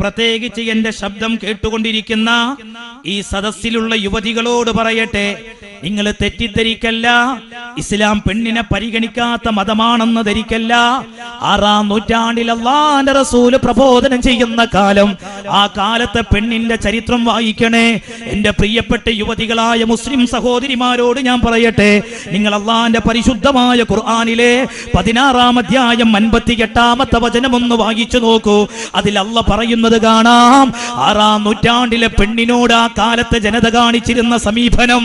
പ്രത്യേകിച്ച് എന്റെ ശബ്ദം കേട്ടുകൊണ്ടിരിക്കുന്ന ഈ സദസ്സിലുള്ള യുവതികളോട് പറയട്ടെ, നിങ്ങൾ തെറ്റിദ്ധരിക്കല്ല. ഇസ്ലാം പെണ്ണിനെ പരിഗണിക്കാത്ത മതമാണെന്ന് ധരിക്കല്ല. 6-ാം നൂറ്റാണ്ടിൽ അല്ലാഹുവിന്റെ റസൂല് പ്രബോധനം ചെയ്യുന്ന കാലം, ആ കാലത്തെ പെണ്ണിന്റെ ചരിത്രം വായിക്കണേ. എന്റെ പ്രിയപ്പെട്ട യുവതികളായ മുസ്ലിം സഹോദരിമാരോട് ഞാൻ പറയട്ടെ, നിങ്ങൾ അല്ലാഹുവിന്റെ പരിശുദ്ധമായ ഖുർആനിലെ 16-ാം അധ്യായം 58-ാമത്തെ വചനം ഒന്ന് വായിച്ചു നോക്കൂ. അതിൽ അല്ലാഹ് പറയുന്നത് കാണാം, 6-ാം നൂറ്റാണ്ടിലെ പെണ്ണിനോട് ആ കാലത്തെ ജനത കാണിച്ചിരുന്ന സമീപനം,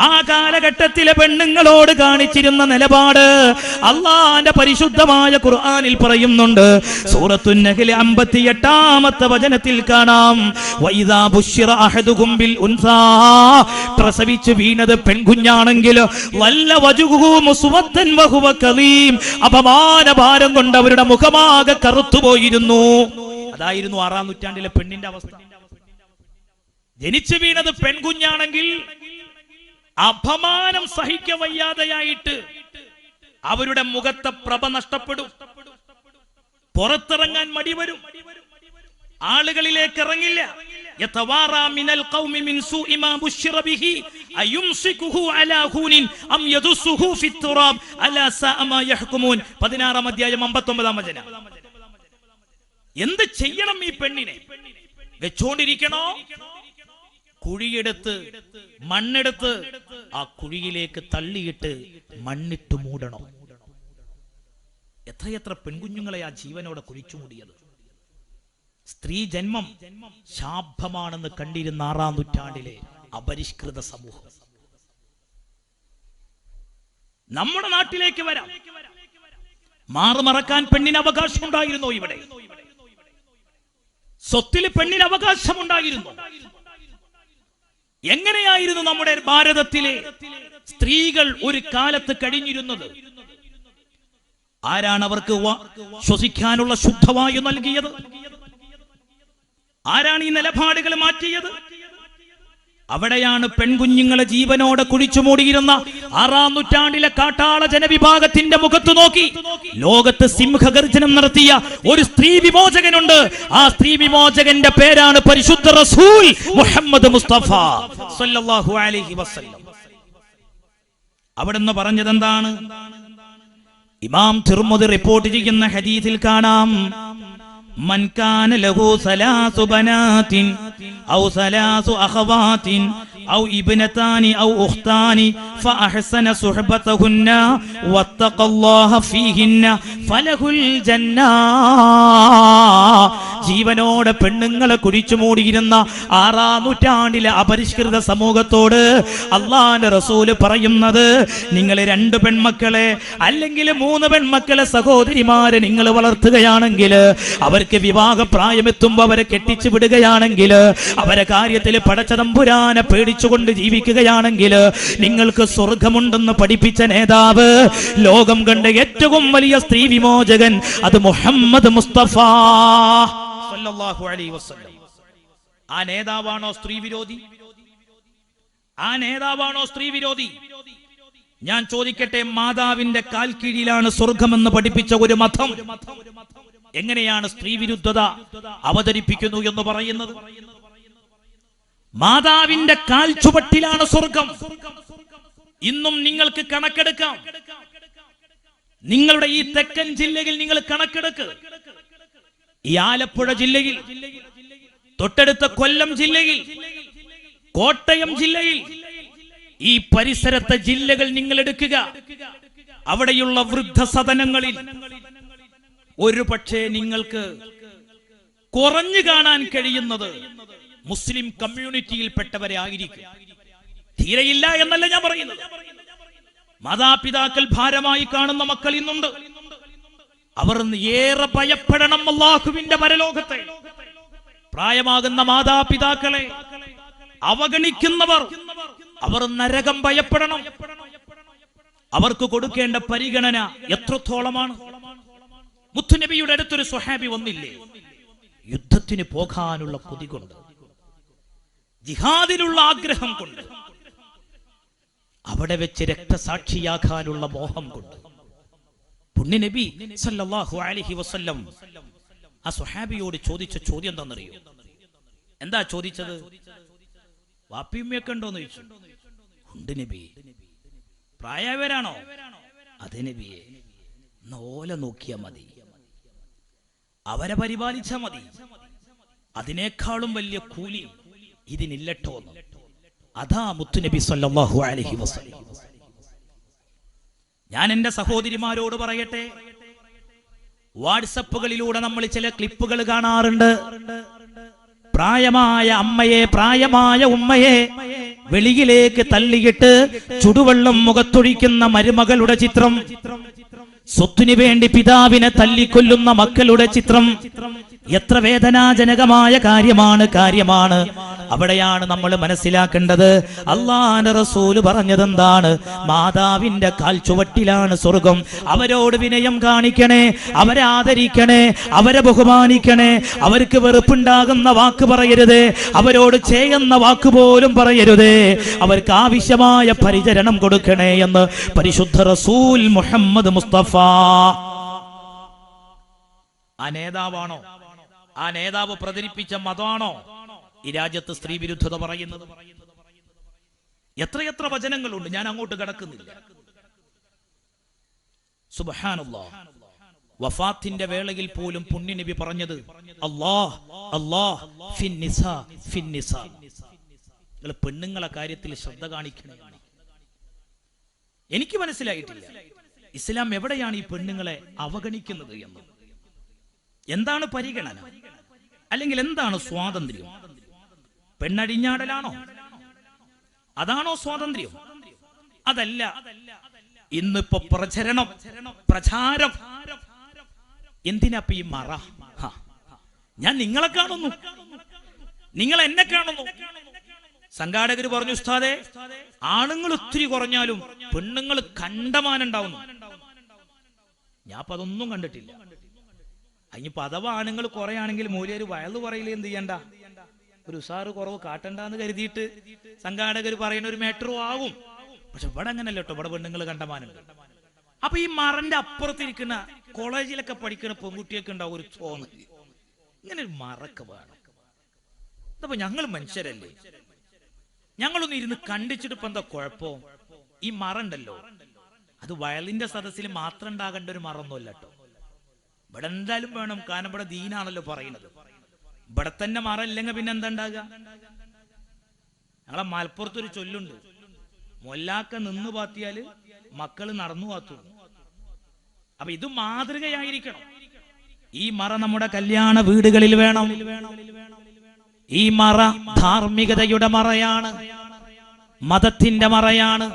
ആ കാലഘട്ടത്തിലെ പെണ്ണുങ്ങളോട് കാണിച്ചിരുന്ന നിലപാട് അല്ലാഹുവിന്റെ പരിശുദ്ധമായ ഖുർആനിൽ പറയുന്നുണ്ട്. സൂറത്തുൻ നഹ്ൽ 58-ാമത്തെ വചനത്തിൽ കാണാം, വൈദാ ബുശ്ശിറ അഹദുകും ബിൽ ഉൻസാ, പ്രസവിച്ചു വീണത് പെൺകുഞ്ഞാണെങ്കിൽ വല്ല വജുഹു മുസ്വദ്ദൻ വഹുവ കലീം, അപമാനഭാരം കൊണ്ട് അവരുടെ മുഖമാകെ കറുത്തുപോയിരുന്നു. അതായിരുന്നു 6-ാം നൂറ്റാണ്ടിലെ പെണ്ണിന്റെ അവസ്ഥ. ജനിച്ചു വീണത് പെൺകുഞ്ഞാണെങ്കിൽ അപമാനം സഹിക്ക വയ്യാതെയായിട്ട് അവരുടെ മുഖത്തെ പ്രഭ നഷ്ടപ്പെടും, പുറത്തിറങ്ങാൻ മടി വരും, ആളുകളിലേക്ക് ഇറങ്ങില്ല. 16-ാം അധ്യായം 59-ാം വചനം. എന്ത് ചെയ്യണം ഈ പെണ്ണിനെ? വെച്ചോണ്ടിരിക്കണോ? കുഴിയെടുത്ത് മണ്ണെടുത്ത് ആ കുഴിയിലേക്ക് തള്ളിയിട്ട് മണ്ണിട്ട് മൂടണം. എത്രയെത്ര പെൺകുഞ്ഞുങ്ങളെ ആ ജീവനോടെ കുഴിച്ചു മൂടിയത്. സ്ത്രീ ജന്മം ശാപമാണെന്ന് കണ്ടിരുന്ന 6-ാം നൂറ്റാണ്ടിലെ അപരിഷ്കൃത സമൂഹം. നമ്മുടെ നാട്ടിലേക്ക് വരാം. മാറുമറക്കാൻ പെണ്ണിന് അവകാശമുണ്ടായിരുന്നോ? ഇവിടെ സ്വത്തിൽ പെണ്ണിന് അവകാശമുണ്ടായിരുന്നു. എങ്ങനെയായിരുന്നു നമ്മുടെ ഭാരതത്തിലെ സ്ത്രീകൾ ഒരു കാലത്ത് കഴിഞ്ഞിരുന്നത്? ആരാണ് അവർക്ക് ശ്വസിക്കാനുള്ള ശുദ്ധവായു നൽകിയത്? ആരാണ് ഈ നിലപാടുകൾ മാറ്റിയത്? അവിടെയാണ് പെൺകുഞ്ഞുങ്ങളെ ജീവനോടെ കുഴിച്ചു മൂടിയിരുന്ന 6-ാം നൂറ്റാണ്ടിലെ കാട്ടാള ജനവിഭാഗത്തിന്റെ മുഖത്ത് നോക്കി ലോകത്ത് സിംഹഗർജനം നടത്തിയ ഒരു സ്ത്രീ വിമോചകനുണ്ട്. ആ സ്ത്രീ വിമോചകന്റെ പേരാണ് പരിശുദ്ധ റസൂൽ മുഹമ്മദ് മുസ്തഫ സല്ലല്ലാഹു അലൈഹി വസല്ലം. അവിടുന്ന് പറഞ്ഞത് എന്താണ്? ഇമാം തിർമിദി റിപ്പോർട്ട് ചെയ്യുന്ന ഹദീസിൽ കാണാം, من كان له 3 بنات أو 3 أخوات أو ابنتان أو أختان فأحسن صحبتهن واتقى الله فيهن فله الجنة. ജീവനോടെ പെണ്ണുങ്ങളെ കുഴിച്ചു മൂടിയിരുന്ന 6-ാം നൂറ്റാണ്ടിലെ അപരിഷ്കൃത സമൂഹത്തോട് അല്ലാഹുവിന്റെ റസൂല് പറയുന്നത്, നിങ്ങൾ 2 പെൺമക്കളെ അല്ലെങ്കിൽ 3 പെൺമക്കളെ സഹോദരിമാരെ നിങ്ങൾ വളർത്തുകയാണെങ്കിൽ, അവർക്ക് വിവാഹപ്രായമെത്തുമ്പോൾ അവരെ കെട്ടിച്ചു വിടുകയാണെങ്കിൽ, അവരെ കാര്യത്തിൽ പടച്ച തമ്പുരാനെ പേടിച്ചുകൊണ്ട് ജീവിക്കുകയാണെങ്കിൽ നിങ്ങൾക്ക് സ്വർഗമുണ്ടെന്ന് പഠിപ്പിച്ച നേതാവ്, ലോകം കണ്ട ഏറ്റവും വലിയ സ്ത്രീ വിമോചകൻ, അത് മുഹമ്മദ് മുസ്തഫ സല്ലല്ലാഹു അലൈഹി വസല്ലം. ആ നേതാവാണോ സ്ത്രീ വിരോധി? ആ നേതാവാണോ സ്ത്രീ വിരോധി? ഞാൻ ചോദിക്കട്ടെ, മാതാവിന്റെ കാൽ കീഴിലാണ് സ്വർഗമെന്ന് പഠിപ്പിച്ച ഒരു മതം എങ്ങനെയാണ് സ്ത്രീ വിരുദ്ധത അവതരിപ്പിക്കുന്നു എന്ന് പറയുന്നത്? മാതാവിന്റെ കാൽ ചുവട്ടിലാണ് സ്വർഗം. ഇന്നും നിങ്ങൾക്ക് കണക്കെടുക്കാം. നിങ്ങളുടെ ഈ തെക്കൻ ജില്ലയിൽ നിങ്ങൾ കണക്കെടുക്ക്. ഈ ആലപ്പുഴ ജില്ലയിൽ, തൊട്ടടുത്ത കൊല്ലം ജില്ലയിൽ, കോട്ടയം ജില്ലയിൽ, ഈ പരിസരത്തെ ജില്ലകൾ നിങ്ങൾ എടുക്കുക. അവിടെയുള്ള വൃദ്ധസദനങ്ങളിൽ ഒരു പക്ഷേ നിങ്ങൾക്ക് കുറഞ്ഞു കാണാൻ കഴിയുന്നത് മുസ്ലിം കമ്മ്യൂണിറ്റിയിൽപ്പെട്ടവരെ ആയിരിക്കും. തീരെയില്ല എന്നല്ല ഞാൻ പറയുന്നത്. മാതാപിതാക്കൾ ഭാരമായി കാണുന്ന മക്കൾ ഇന്നുണ്ട്. അവർ ഏറെ ഭയപ്പെടണം അല്ലാഹുവിന്റെ പരലോകത്തെ. പ്രായമാകുന്ന മാതാപിതാക്കളെ അവഗണിക്കുന്നവർ, അവർ നരകം ഭയപ്പെടണം. അവർക്ക് കൊടുക്കേണ്ട പരിഗണന എത്രത്തോളമാണ്? മുത്തുനബിയുടെ അടുത്തൊരു സ്വഹാബി വന്നില്ലേ, യുദ്ധത്തിന് പോകാനുള്ള കൊതി കൊണ്ട്, ജിഹാദിനുള്ള ആഗ്രഹം കൊണ്ട്, അവിടെ വെച്ച് രക്തസാക്ഷിയാകാനുള്ള മോഹം കൊണ്ട് പുണ്യനബി സല്ലല്ലാഹു അലൈഹി വസല്ലം ആ സ്വഹാബിയോട് ചോദിച്ച ചോദ്യം എന്താണെന്നറിയോ? എന്താ ചോദിച്ചത്? വാപ്പിയമ്മയൊക്കെ ഉണ്ടോന്ന് ചോദിച്ചു. ഉണ്ട് നബി. പ്രായവരാണോ? അതെ നബിയെ. ഓല നോക്കിയാ മതി, അവരെ പരിപാലിച്ചാ മതി, അതിനേക്കാളും വലിയ കൂലി ഇതിനില്ലട്ടോ. അതാ മുത്തുനബി സല്ലല്ലാഹു അലൈഹി വസല്ലം. ഞാൻ എന്റെ സഹോദരിമാരോട് പറയട്ടെ, വാട്സപ്പുകളിലൂടെ നമ്മൾ ചില ക്ലിപ്പുകൾ കാണാറുണ്ട്. പ്രായമായ അമ്മയെ, പ്രായമായ ഉമ്മയെ വെളിയിലേക്ക് തള്ളിയിട്ട് ചുടുവെള്ളം മുഖത്തൊഴിക്കുന്ന മരുമകളുടെ ചിത്രം, സ്വത്തിനു വേണ്ടി പിതാവിനെ തല്ലിക്കൊല്ലുന്ന മക്കളുടെ ചിത്രം. എത്ര വേദനാജനകമായ കാര്യമാണ്. അവിടെയാണ് നമ്മൾ മനസ്സിലാക്കേണ്ടത്. അല്ലാഹുവിന്റെ റസൂല് പറഞ്ഞതെന്താണ്? മാതാവിന്റെ കാൽ ചുവട്ടിലാണ് സ്വർഗം. അവരോട് വിനയം കാണിക്കണേ, അവരെ ആദരിക്കണേ, അവരെ ബഹുമാനിക്കണേ. അവർക്ക് വെറുപ്പുണ്ടാകുന്ന വാക്ക് പറയരുത്, അവരോട് ചെയ്യുന്ന വാക്ക് പോലും പറയരുത്. അവർക്ക് ആവശ്യമായ പരിചരണം കൊടുക്കണേ എന്ന് പരിശുദ്ധ റസൂൽ മുഹമ്മദ് മുസ്തഫ. ആ നേതാവാണോ? ആ നേതാവ് പ്രചരിപ്പിച്ച മതമാണോ ഈ രാജ്യത്ത് സ്ത്രീ വിരുദ്ധത പറയുന്നത്? എത്രയെത്ര വചനങ്ങളുണ്ട്, ഞാൻ അങ്ങോട്ട് കടക്കുന്നില്ല. സുബ്ഹാനല്ലാഹ്. വഫാത്തിന്റെ വേളയിൽ പോലും പുണ്യനബി പറഞ്ഞത് അല്ലാഹ് അല്ലാഹ് ഫിന്നിസാ ഫിന്നിസാ. നിങ്ങൾ പെണ്ണുങ്ങളെ കാര്യത്തിൽ ശ്രദ്ധ കാണിക്കണേ. എനിക്ക് മനസ്സിലായിട്ടില്ല ഇസ്ലാം എവിടെയാണ് ഈ പെണ്ണുങ്ങളെ അവഗണിക്കുന്നത് എന്ന്. എന്താണ് പരിഗണന? അല്ലെങ്കിൽ എന്താണ് സ്വാതന്ത്ര്യം? പെണ്ണടിഞ്ഞാടലാണോ? അതാണോ സ്വാതന്ത്ര്യം? അതല്ല. ഇന്നിപ്പോ പ്രചാരം എന്തിനാ ഈ മറ? ഞാൻ നിങ്ങളെ കാണുന്നു, നിങ്ങൾ എന്നെ കാണുന്നു. സംഘാടകർ പറഞ്ഞു, ഉസ്താദേ, ആണുങ്ങൾ ഒത്തിരി കുറഞ്ഞാലും പെണ്ണുങ്ങൾ കണ്ടമാനുണ്ടാവുന്നു. ഞാൻ അപ്പൊ അതൊന്നും കണ്ടിട്ടില്ല. അതിനിപ്പോ അഥവാ ആണുങ്ങൾ കുറയാണെങ്കിൽ മൂല്യര് വയല് പറയില്ലേ, എന്ത് ചെയ്യണ്ട, ഒരു ഉസാറ് കുറവ് കാട്ടണ്ടെന്ന് കരുതിയിട്ട് സംഘാടകർ പറയുന്ന ഒരു മാറ്ററും ആവും. പക്ഷെ ഇവിടെ അങ്ങനല്ല കേട്ടോ, ഇവിടെ പെണ്ണുങ്ങൾ കണ്ടമാനുണ്ട്. അപ്പൊ ഈ മറന്റെ അപ്പുറത്തിരിക്കുന്ന കോളേജിലൊക്കെ പഠിക്കുന്ന പെൺകുട്ടിയൊക്കെ ഉണ്ടാവും ഒരു തോന്നൽ, ഇങ്ങനെ ഒരു മറക്ക് വേണം. അപ്പൊ ഞങ്ങൾ മനുഷ്യരല്ലേ, ഞങ്ങളൊന്ന് ഇരുന്ന് കണ്ടിച്ചിട്ട് ഇപ്പൊ എന്താ കുഴപ്പം? ഈ മറ ഉണ്ടല്ലോ, അത് വയലിന്റെ സദസ്സിൽ മാത്രം ഉണ്ടാകേണ്ട ഒരു മറൊന്നുമല്ല കേട്ടോ. ഇവിടെ എന്തായാലും വേണം, കാരണം ഇവിടെ ദീനാണല്ലോ പറയുന്നത്. ഇവിടെ തന്നെ മറ ഇല്ലെങ്കിൽ പിന്നെ എന്താ ഉണ്ടാകുക? ഞങ്ങളെ മലപ്പുറത്തൊരു ചൊല്ലുണ്ട്, മൊല്ലാക്ക നിന്ന് പാത്തിയാല് മക്കള് നടന്നു പാത്തു. അപ്പൊ ഇത് മാതൃകയായിരിക്കണം. ഈ മറ നമ്മുടെ കല്യാണ വീടുകളിൽ വേണം. ഈ മറ ധാർമ്മികതയുടെ മറയാണ്, മതത്തിന്റെ മറയാണ്.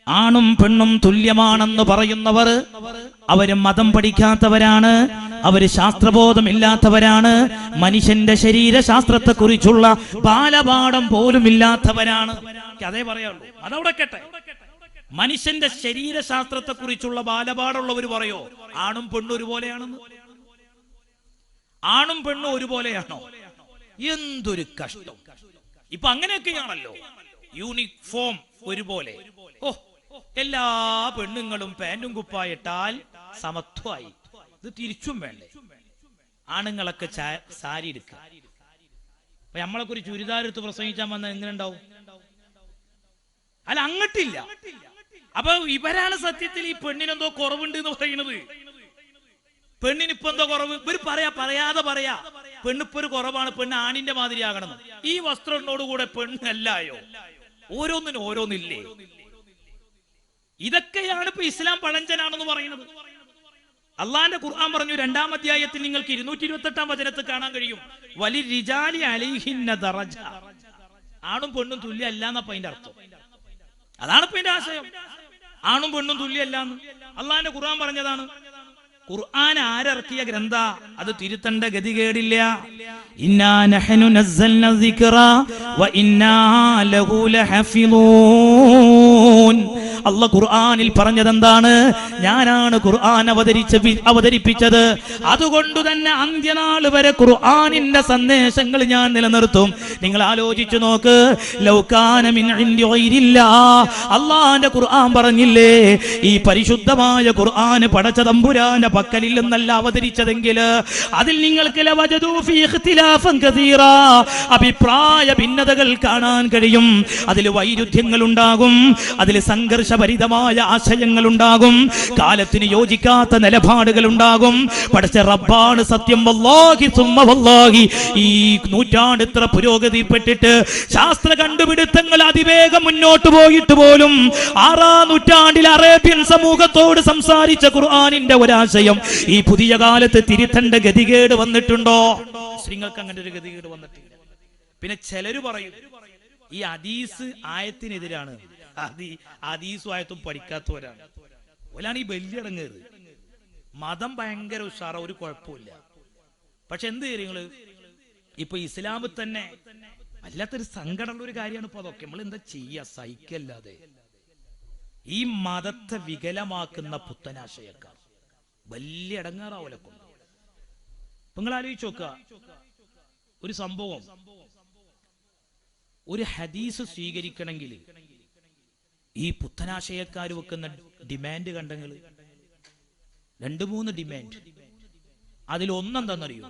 ആണും പെണ്ണും തുല്യമാണെന്ന് പറയുന്നവർ അവര് മതം പഠിക്കാത്തവരാണ്, അവര് ശാസ്ത്രബോധമില്ലാത്തവരാണ്, മനുഷ്യന്റെ ശരീരശാസ്ത്രത്തെ കുറിച്ചുള്ള ബാലപാഠം പോലും ഇല്ലാത്തവരാണ്. അതേ പറയാവുള്ളൂ, അതവിടെ കേട്ടെ. മനുഷ്യന്റെ ശരീരശാസ്ത്രത്തെ കുറിച്ചുള്ള ബാലപാഠമുള്ളവർ പറയോ ആണും പെണ്ണും ഒരുപോലെയാണെന്ന്? ആണും പെണ്ണും ഒരുപോലെയാണോ? എന്തൊരു കഷ്ടം. ഇപ്പൊ അങ്ങനെയൊക്കെയാണല്ലോ, യൂണിഫോം ഒരുപോലെ. ഓ, എല്ലാ പെണ്ണുങ്ങളും പാന്റും കുപ്പായിട്ടാൽ സമത്വമായി. ഇത് തിരിച്ചും വേണ്ടേ? ആണുങ്ങളൊക്കെ സാരി എടുക്കുക. അപ്പൊ നമ്മളെ കുറിച്ച് ചുരിദാരെടുത്ത് പ്രസംഗിച്ചാൽ വന്നാൽ എങ്ങനെ ഉണ്ടാവും? അല്ല, അങ്ങട്ടില്ല. അപ്പൊ ഇവരാണ് സത്യത്തിൽ ഈ പെണ്ണിനെന്തോ കുറവുണ്ട് എന്ന് പറയുന്നത്. പെണ്ണിന് ഇപ്പൊ എന്തോ കുറവ് ഇവര് പറയാതെ പറയാ, പെണ്ണിപ്പൊ ഒരു കുറവാണ്, പെണ്ണ് ആണിന്റെ മാതിരി ആകണം. ഈ വസ്ത്രത്തിനോടുകൂടെ പെണ്ണല്ലായോ? ഓരോന്നിനും ഓരോന്നില്ലേ? ഇതൊക്കെയാണ് ഇപ്പൊ ഇസ്ലാം പഴഞ്ചനാണെന്ന് പറയുന്നത്. അള്ളാന്റെ ഖുർആൻ പറഞ്ഞു, 2-ാം അധ്യായത്തിൽ നിങ്ങൾക്ക് 228-ാം വചനത്തിൽ കാണാൻ കഴിയും, വലി റിജാലി അലൈഹിന്ന ദറജ. ആണും പെണ്ണും തുല്യമല്ല എന്നപ്പ അതിന്റെ അർത്ഥം. അതാണ് ഇപ്പൊ ഇതിന്റെ ആശയം. ആണും പെണ്ണും തുല്യമല്ലാന്ന് അള്ളാന്റെ ഖുർആൻ പറഞ്ഞതാണ്. ഖുർആൻ ആരിറക്കിയ ഗ്രന്ഥ, അത് തിരുത്തേണ്ട ഗതികേടില്ല. ഇന്നാ നഹ്നു നസ്സൽനാ ദിക്റ വ ഇന്നാ ലഹു ലഹഫിളൂൻ. അല്ല ഖുർആനിൽ പറഞ്ഞതെന്താണ്? ഞാനാണ് ഖുർആൻ അവതരിപ്പിച്ചത്, അതുകൊണ്ട് തന്നെ അന്ത്യനാൾ വരെ ഖുർആനിന്റെ സന്ദേശങ്ങൾ ഞാൻ നിലനിർത്തും. നിങ്ങൾ ആലോചിച്ചു നോക്ക്, ലൗകാന മിൻ ഇൻദി ഗൈരില്ലാഹ്, അല്ലാഹുവിന്റെ ഖുർആൻ പറഞ്ഞില്ലേ, ഈ പരിശുദ്ധമായ ഖുർആൻ പടച്ച തമ്പുരാന്റെ പക്കലിൽ നിന്നല്ല അവതരിച്ചതെങ്കിൽ അതിൽ നിങ്ങൾക്ക് ലവജദൂ ഫീ ഇഖ്തിലാഫൻ കസീറാ, അഭിപ്രായ ഭിന്നതകൾ കാണാൻ കഴിയും, അതിൽ വൈരുദ്ധ്യങ്ങൾ ഉണ്ടാകും, അതിൽ സംഘർഷഭരിതമായ ആശയങ്ങൾ ഉണ്ടാകും, കാലത്തിന് യോജിക്കാത്ത നിലപാടുകൾ ഉണ്ടാകും. പടച്ച റബ്ബാണ് സത്യം. വല്ലാഹി സുമ്മ വല്ലാഹി, ഈ നൂറ്റാണ്ട് ഇത്ര പുരോഗതിപ്പെട്ടിട്ട് ശാസ്ത്ര കണ്ടുപിടുത്തങ്ങൾ അതിവേഗം മുന്നോട്ട് പോയിട്ട് പോലും 6-ാം നൂറ്റാണ്ടിൽ അറേബ്യൻ സമൂഹത്തോട് സംസാരിച്ച ഖുർആനിന്റെ ഒരാശയം ഈ പുതിയ കാലത്ത് തിരുത്തേണ്ട ഗതികേട് വന്നിട്ടുണ്ടോ? മുസ്ലിങ്ങൾക്ക് അങ്ങനെ ഒരു ഗതികേട് വന്നിട്ടില്ല. പിന്നെ ചിലര് പറയും ഈ ഹദീസ് ആയത്തിനെതിരാണ്, ഹദീസും ആയത്തും പഠിക്കാത്തവരാണ്, ഓലാണ് ഈ ബലിയടങ്ങേറ്. മതം ഭയങ്കര ഉഷാറ, ഒരു കുഴപ്പമില്ല. പക്ഷെ എന്ത് കാര്യങ്ങള് ഇപ്പൊ ഇസ്ലാമിൽ തന്നെ വല്ലാത്തൊരു സങ്കടമുള്ള ഒരു കാര്യമാണ് ഇപ്പൊ അതൊക്കെ. നമ്മൾ എന്താ ചെയ്യാ, സഹിക്കല്ലാതെ. ഈ മതത്തെ വികലമാക്കുന്ന പുത്തനാശയക്കാർ വലിയ ഇടങ്ങാറാവലെ കൊണ്ട്. നിങ്ങൾ ആലോചിച്ച് നോക്കുക, ഒരു സംഭവം, ഒരു ഹദീസ് സ്വീകരിക്കണമെങ്കിൽ ഈ പുത്തനാശയക്കാർ വെക്കുന്ന ഡിമാൻഡ് കണ്ടെങ്കിൽ 2-3 ഡിമാൻഡ്. അതിലൊന്നെന്താണെന്നറിയോ?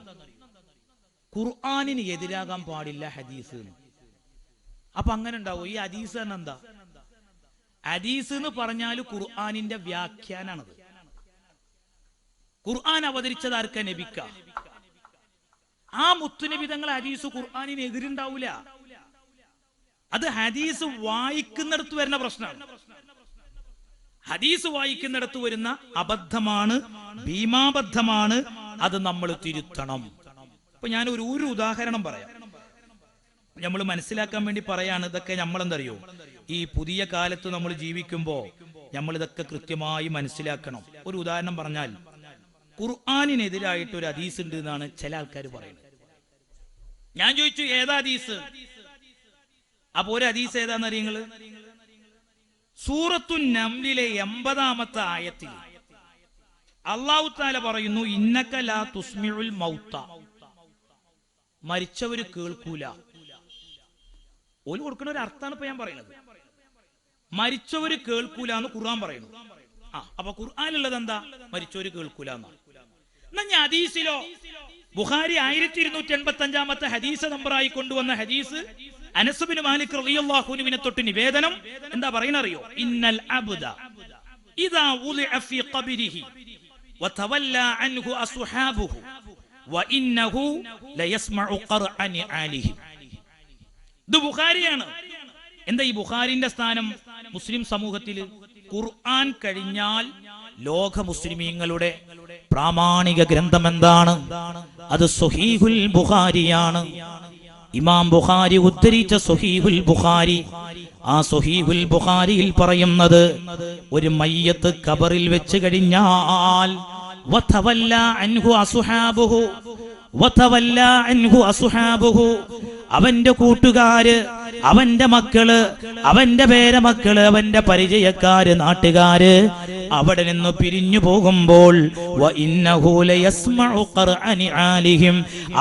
ഖുർആനിന് എതിരാകാൻ പാടില്ല ഹദീസ്. അപ്പൊ അങ്ങനെ ഉണ്ടാവും. ഈ ഹദീസ് തന്നെ എന്താ? ഹദീസ് എന്ന് പറഞ്ഞാൽ ഖുർആനിന്റെ വ്യാഖ്യാനാണത്. ഖുർആൻ അവതരിച്ചത് ആർക്കാ? നബിക്ക. ആ മുത്തുനബി തങ്ങൾ ഹദീസ് ഖുർആനിന് എതിരുണ്ടാവൂല. അത് ഹദീസ് വായിക്കുന്നിടത്ത് വരുന്ന പ്രശ്നമാണ്. ഹദീസ് വായിക്കുന്നിടത്ത് വരുന്ന അബദ്ധമാണ്, ഭീമാബദ്ധമാണ്. അത് നമ്മൾ തിരുത്തണം. ഇപ്പൊ ഞാൻ ഒരു ഉദാഹരണം പറയാം, നമ്മൾ മനസ്സിലാക്കാൻ വേണ്ടി പറയാണ്. ഇതൊക്കെ നമ്മളെന്തറിയോ, ഈ പുതിയ കാലത്ത് നമ്മൾ ജീവിക്കുമ്പോ നമ്മൾ ഇതൊക്കെ കൃത്യമായി മനസ്സിലാക്കണം. ഒരു ഉദാഹരണം പറഞ്ഞാൽ, ഖുർആനിനെതിരായിട്ട് ഒരു ഹദീസ് ഉണ്ട് എന്നാണ് ചില ആൾക്കാർ പറയുന്നത്. ഞാൻ ചോദിച്ചു ഏതാ ഹദീസ്? അപ്പൊ ഒരു ഹദീസ് ഏതാന്നറിയങ്ങള്? സൂറത്തു നംലിലെ 80-ാമത്തെ ആയത്തിൽ അല്ലാഹു തആല പറയുന്നു, ഇന്നക ലാ തുസ്മിഉൽ മൗത, മരിച്ചവര് കേൾക്കൂല. ഓല് കൊടുക്കുന്ന ഒരു അർത്ഥമാണ് ഇപ്പൊ ഞാൻ പറയുന്നത്. മരിച്ചവര് കേൾക്കൂല എന്ന് ഖുർആൻ പറയുന്നു. അപ്പൊ ഖുർആനിലുള്ളത് എന്താ? മരിച്ചവര് കേൾക്കൂല എന്നാ. എന്നാ ഞാൻ ഹദീസിലോ? ബുഖാരി 1285-ാമത്തെ ഹദീസ് നമ്പറായി കൊണ്ടുവന്ന ഹദീസ്, അനസ് ബിൻ മാലിക് റളിയല്ലാഹു അൻഹുവിനെ തൊട്ട് നിവേദനം എന്താ പറയുന്നറിയോ? ഇന്നൽ അബ്ദ ഇദാ ഉളിഅ ഫീ ഖബ്രിഹി വതവല്ല അൻഹു അസ്ഹാബുഹു വഇന്നഹു ലയസ്മഉ ഖർഅൻ ആലിഹി. ഇത് ബുഖാരിയാണ്. എന്താ ഈ ബുഖാരിന്റെ സ്ഥാനം മുസ്ലിം സമൂഹത്തിൽ? ഖുർആൻ കഴിഞ്ഞാൽ ലോക മുസ്ലിമീങ്ങളുടെ പ്രാമാണിക ഗ്രന്ഥം എന്താണ്? അത് സ്വഹീഹുൽ ബുഖാരിയാണ്. ഇമാം ബുഖാരി ഉദ്ധരിച്ച സ്വഹീഹുൽ ബുഖാരി. ആ സ്വഹീഹുൽ ബുഖാരിയിൽ പറയുന്നത്, ഒരു മയ്യത്ത് ഖബറിൽ വെച്ച് കഴിഞ്ഞാൽ വതവല്ല അൻഹു അസ്ഹാബുഹു, വതവല്ല അൻഹു അസ്ഹാബുഹു, അവന്റെ കൂട്ടുകാര്, അവന്റെ മക്കള്, അവന്റെ പേരമക്കള്, അവന്റെ പരിചയക്കാര്, നാട്ടുകാര് അവിടെ നിന്ന് പിരിഞ്ഞു പോകുമ്പോൾ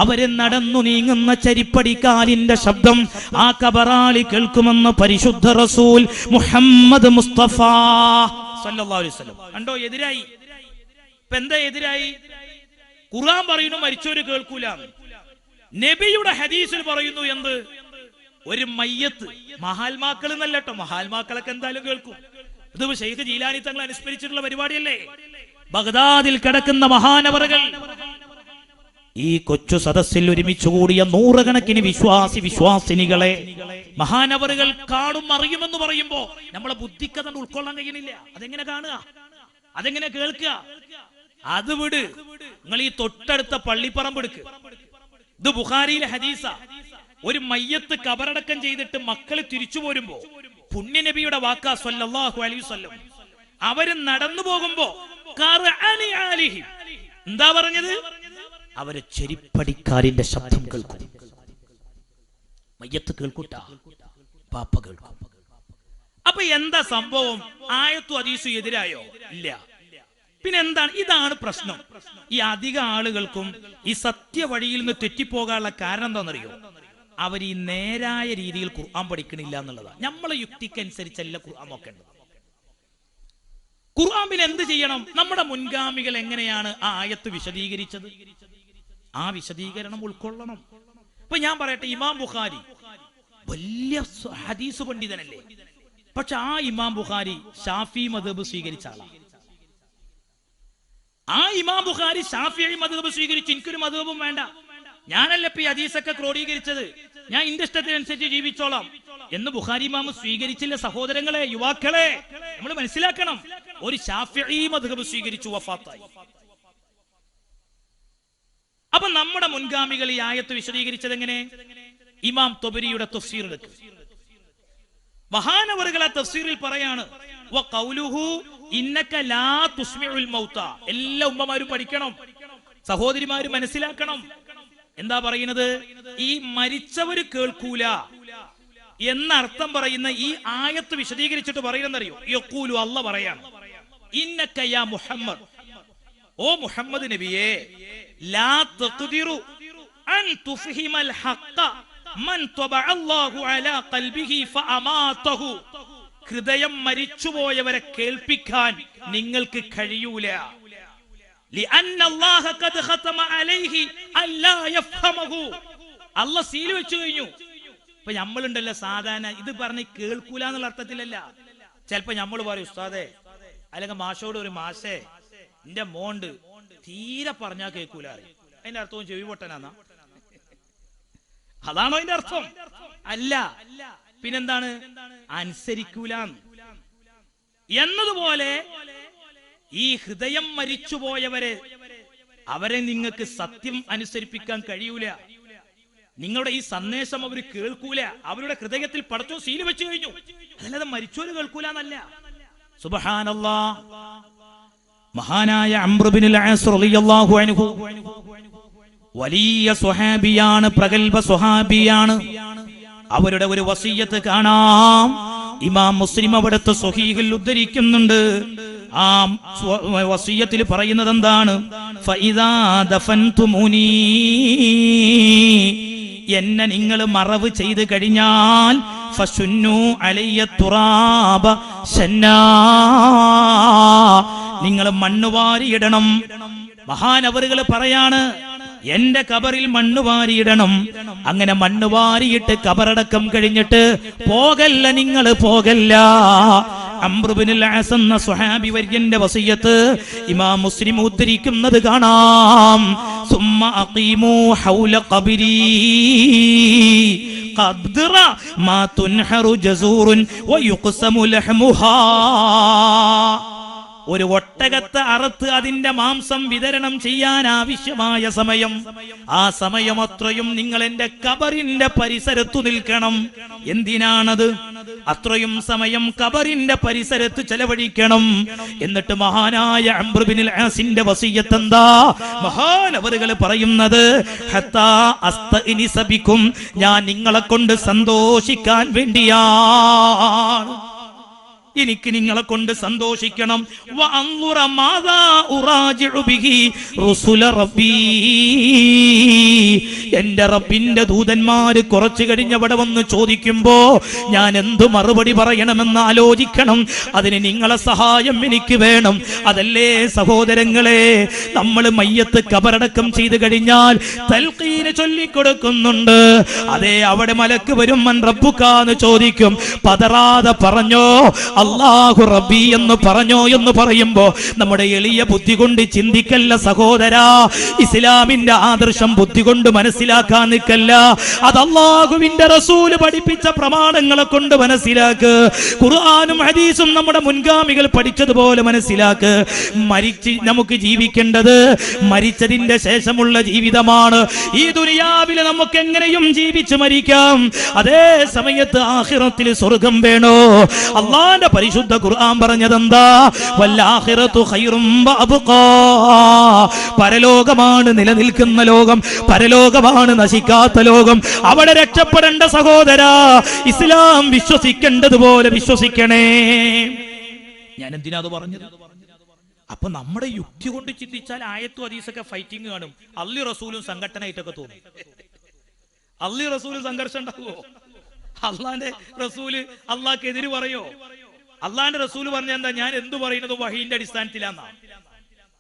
അവര് നടന്നു നീങ്ങുന്ന ചരിപ്പടിക്കാലിന്റെ ശബ്ദം ആ കബറാളി കേൾക്കുമെന്ന് പരിശുദ്ധ റസൂൽ മുഹമ്മദ് മുസ്തഫ സല്ലല്ലാഹു അലൈഹി വസല്ലം. കണ്ടോ, എതിരായി. ഇപ്പൊ എന്താ എതിരായി? ഖുർആൻ പറയുന്നു മരിച്ചവര് കേൾക്കൂല. നബിയുടെ ഹദീസിൽ പറയുന്നു എന്ത്? ഒരു മയ്യത്ത്, മഹാത്മാക്കൾ എന്നല്ലോ, മഹാത്മാക്കളൊക്കെ എന്തായാലും കേൾക്കും. ഇത് ശൈഖ് ജീലാനി തങ്ങൾ അനുസ്മരിച്ചിട്ടുള്ള പരിപാടിയല്ലേ? ബഗ്ദാദിൽ കിടക്കുന്ന മഹാനവറുകൾ ഈ കൊച്ചു സദസ്സിൽ ഒരുമിച്ച് കൂടിയ നൂറുകണക്കിന് വിശ്വാസിനികളെ മഹാനവറുകൾ കാണും അറിയുമെന്ന് പറയുമ്പോ നമ്മളെ ബുദ്ധിക്കത് ഉൾക്കൊള്ളാൻ കഴിയണില്ല. അതെങ്ങനെ കാണുക? അതെങ്ങനെ കേൾക്കുക? അത് വിട്. നിങ്ങൾ ഈ തൊട്ടടുത്ത പള്ളിപ്പറമ്പ് എടുക്ക്. ഇത് ബുഖാരിയിലെ ഹദീസ. ഒരു മയ്യത്ത് കബറടക്കം ചെയ്തിട്ട് മക്കള് തിരിച്ചു പോരുമ്പോ പുണ്യനബിയുടെ വാക്കാ സ്വല്ലല്ലാഹു അലൈഹി വസല്ലം, അവര് നടന്നു പോകുമ്പോ എന്താ പറഞ്ഞത്? അവര് ചെരിപ്പടിക്കാരിന്റെ ശബ്ദം കേൾക്കും. മയ്യത്ത് കേൾക്കൂട്ട, പാപ്പ കേൾക്കും. അപ്പൊ എന്താ സംഭവം? ആയത്തു ഹദീസും എതിരായോ? ഇല്ല. പിന്നെ എന്താണ്? ഇതാണ് പ്രശ്നം. ഈ അധിക ആളുകൾക്കും ഈ സത്യവഴിയിൽ നിന്ന് തെറ്റിപ്പോകാനുള്ള കാരണം എന്താണെന്നറിയോ? അവർ ഈ നേരായ രീതിയിൽ ഖുർആൻ പഠിക്കണില്ല എന്നുള്ളതാണ്. നമ്മളെ യുക്തിക്കനുസരിച്ചല്ല ഖുർആൻ നോക്കേണ്ടത്. ഖുർആൻ പിന്നെ എന്ത് ചെയ്യണം? നമ്മുടെ മുൻഗാമികൾ എങ്ങനെയാണ് ആ ആയത്ത് വിശദീകരിച്ചത്, ആ വിശദീകരണം ഉൾക്കൊള്ളണം. ഇപ്പൊ ഞാൻ പറയട്ടെ, ഇമാം ബുഖാരി വലിയ ഹദീസ് പണ്ഡിതനല്ലേ, പക്ഷെ ആ ഇമാം ബുഖാരി ഷാഫി മദ്ഹബ് സ്വീകരിച്ച ആളാണ്. ആ ഇമാം ബുഖാരി ഷാഫിഈ മദ്ഹബ് സ്വീകരിച്ചു. എനിക്കൊരു മദ്ഹബും വേണ്ട, ഞാനല്ല ഇപ്പൊ ഈ ഹദീസൊക്കെ ക്രോഡീകരിച്ചത്, ഞാൻ എന്റെ ഇഷ്ടത്തിനനുസരിച്ച് ജീവിച്ചോളാം എന്ന് ബുഖാരി ഇമാം സ്വീകരിച്ചില്ല. സഹോദരങ്ങളെ, യുവാക്കളെ, നമ്മൾ മനസ്സിലാക്കണം. ഒരു ഷാഫിഈ മദ്ഹബ് സ്വീകരിച്ചു, വഫാത്തായി. അപ്പൊ നമ്മുടെ മുൻഗാമികൾ ഈ ആയത്ത് വിശദീകരിച്ചത് എങ്ങനെ? ഇമാം തൊബരിയുടെ തഫ്സീർ എടുക്കും. മഹാനവറുകളെ തഫ്സീറിൽ പറയാണ്, വഖൗലുഹു ഇന്നക ലാ തുസ്മിഉൽ മൗത. എല്ലാ ഉമ്മമാരും പഠിക്കണം, സഹോദരിമാരും മനസ്സിലാക്കണം. എന്താ പറയുന്നത്? ഈ മരിച്ചവര് കേൾക്കൂല എന്നർത്ഥം പറയുന്ന ഈ ആയത്ത് വിശദീകരിച്ചിട്ട് പറയുന്നറിയോ? യഖൂലു, അല്ലാഹ് പറയാണ്, ഇന്നക യാ മുഹമ്മദ്, ഓ മുഹമ്മദ് നബിയേ, ലാ തഖ്ദിറു അൻ തുഫ്ഹിമൽ ഹഖ്ഖ മൻ തബഅ അല്ലാഹു അലാ ഖൽബിഹി ഫഅമാതഹു. ഹൃദയം മരിച്ചുപോയവരെ കേൾപ്പിക്കാൻ നിങ്ങൾക്ക് കഴിയൂല. ലിഅന്ന അല്ലാഹ ഖദ് ഖതമ അലൈഹി അല്ലാ യഫ്ഹമഹു. അല്ലാഹ് സീൽ വെച്ചു കഴിഞ്ഞു. ഇപ്പൊ നമ്മളുണ്ടല്ലോ സാധാരണ ഇത് പറഞ്ഞ് കേൾക്കൂല എന്നുള്ള അർത്ഥത്തിലല്ല. ചിലപ്പോ നമ്മൾ പറയും, ഉസ്താദേ അല്ലെങ്കിൽ മാഷോട്, ഒരു മാഷേ എന്റെ മോണ്ട് തീരെ പറഞ്ഞാ കേൾക്കൂല. അതിന്റെ അർത്ഥവും ചെവി പൊട്ടനാന്നാ? അതാണോ അതിന്റെ അർത്ഥം? അല്ല. പിന്നെന്താണ്? അനുസരിക്കൂല എന്നതുപോലെ ഈ ഹൃദയം മരിച്ചുപോയവരെ, അവരെ നിങ്ങൾക്ക് സത്യം അനുസരിപ്പിക്കാൻ കഴിയൂല. നിങ്ങളുടെ ഈ സന്ദേശം അവർ കേൾക്കൂല. അവരുടെ ഹൃദയത്തിൽ പടച്ചോൻ സീൽ വെച്ചു കഴിഞ്ഞു. അതല്ലാതെ മരിച്ചോര് കേൾക്കൂല എന്നല്ല. സുബ്ഹാനല്ലാഹ്. മഹാനായ അംർ ഇബ്നുൽ ആസ് റളിയല്ലാഹു അൻഹു വലിയ സ്വഹാബിയാണ്, പ്രഗൽഭ സ്വഹാബിയാണ്. അവരുടെ ഒരു വസിയ്യത്ത് കാണാം. ഇമാം മുസ്ലിം അവിടുത്തെ സ്വഹീഹിൽ ഉദ്ധരിക്കുന്നുണ്ട്. ആ വസിയ്യത്തിൽ പറയുന്നത് എന്താണ്? ഫഇദാ ദഫൻതുമുനി, എന്നെ നിങ്ങൾ മറവ് ചെയ്ത് കഴിഞ്ഞാൽ ഫശുന്നു അലയ്യ തുറാബ ശന്നാ, നിങ്ങൾ മണ്ണ് വാരിയിടണം. മഹാനവറുകൾ പറയാണ്, എന്റെ കബറിൽ മണ്ണ് വാരിയിടണം. അങ്ങനെ മണ്ണ് വാരിയിട്ട് കബറടക്കം കഴിഞ്ഞിട്ട് പോകല്ല, നിങ്ങൾ പോകല്ല. അംർ ഇബ്നുൽ ആസ് എന്ന സ്വഹാബി വര്യന്റെ വസിയത്ത് ഇമാം മുസ്ലിം ഉദ്ധരിക്കുന്നത് കാണാം. സുമ്മ അഖീമു ഹൗല ഖബരി ഖദ്റ മാ തുൻഹറു ജസൂറുൻ വയുഖ്സമു ലഹ്മുഹാ. ഒരു ഒട്ടകത്തെ അറുത്ത് അതിന്റെ മാംസം വിതരണം ചെയ്യാൻ ആവശ്യമായ സമയം, ആ സമയം അത്രയും നിങ്ങൾ എന്റെ കബറിന്റെ പരിസരത്തു നിൽക്കണം. എന്തിനാണത്? അത്രയും സമയം കബറിന്റെ പരിസരത്ത് ചെലവഴിക്കണം. എന്നിട്ട് മഹാനായ അംർ ഇബ്നുൽ ആസിന്റെ വസിയ്യത്ത് എന്താ? മഹാനവറുകൾ പറയുന്നത്, ഹത്താ അസ്തഇനിസ ബികും, ഞാൻ നിങ്ങളെ കൊണ്ട് സന്തോഷിക്കാൻ വേണ്ടിയാണ്. എനിക്ക് നിങ്ങളെ കൊണ്ട് സന്തോഷിക്കണം. എന്റെ റബ്ബിന്റെ ദൂതന്മാര് കുറച്ചു കഴിഞ്ഞവിടെ വന്ന് ചോദിക്കുമ്പോ ഞാൻ എന്തു മറുപടി പറയണമെന്ന് ആലോചിക്കണം. അതിന് നിങ്ങളെ സഹായം എനിക്ക് വേണം. അതല്ലേ സഹോദരങ്ങളെ, നമ്മൾ മയ്യത്ത് കബറടക്കം ചെയ്തു കഴിഞ്ഞാൽ തൽഖീന് ചൊല്ലിക്കൊടുക്കുന്നുണ്ട്. അതേ, അവിടെ മലക്ക് വരും, മൻ റബ്ബുക്കാന്ന് ചോദിക്കും. പതറാതെ പറഞ്ഞോ അല്ലാഹു റബ്ബി എന്ന് പറഞ്ഞോ എന്ന് പറയുമ്പോ നമ്മുടെ എളിയ ബുദ്ധി കൊണ്ട് ചിന്തിക്കല്ല സഹോദരാ. ഇസ്ലാമിന്റെ ആദർശം ബുദ്ധി കൊണ്ട് മനസ്സിലാക്കാൻ നിൽക്കല്ല. അത് അല്ലാഹുവിന്റെ റസൂല് പഠിപ്പിച്ച പ്രമാണങ്ങളെ കൊണ്ട് മനസ്സിലാക്ക്. ഖുർആനും ഹദീസും നമ്മുടെ മുൻഗാമികൾ പഠിച്ചതുപോലെ മനസ്സിലാക്ക്. മരിച്ച് നമുക്ക് ജീവിക്കേണ്ടത് മരിച്ചതിന്റെ ശേഷമുള്ള ജീവിതമാണ്. ഈ ദുനിയാവിൽ നമുക്ക് എങ്ങനെയും ജീവിച്ച് മരിക്കാം. അതേ സമയത്ത് ആഖിറത്തിൽ സ്വർഗം വേണോ? അല്ലാഹുവിന്റെ അള്ളാന്റെ പരിശുദ്ധ ഖുർആൻ പറഞ്ഞതെന്താ? വല്ലാഖിറതു ഖൈറും വഅബ്ഖാ. പരലോകമാണ് നിലനിൽക്കുന്ന ലോകം, പരലോകമാണ് നശിക്കാത്ത ലോകം. അവിടെ രക്ഷപ്പെടേണ്ട സഹോദരാ, ഇസ്ലാം വിശ്വസിക്കേണ്ടതുപോലെ വിശ്വസിക്കണേ. ഞാൻ എന്തിനാ അത് പറഞ്ഞത്? അപ്പൊ നമ്മുടെ യുക്തി കൊണ്ട് ചിന്തിച്ചാൽ ആയത്തും ഹദീസൊക്കെ ഫൈറ്റിംഗ് കാണും. അള്ളി റസൂലും സംഘടനയായിട്ടൊക്കെ തോന്നും. അള്ളി റസൂല് സംഘർഷം ഉണ്ടാകുമോ? അള്ളാന്റെ റസൂല് അള്ളാഹ്ക്കെതിര് പറയോ? അള്ളാന്റെ റസൂല് പറഞ്ഞ എന്താ? ഞാൻ എന്തു പറയുന്നത് വഹീന്റെ അടിസ്ഥാനത്തിലാന്നാ.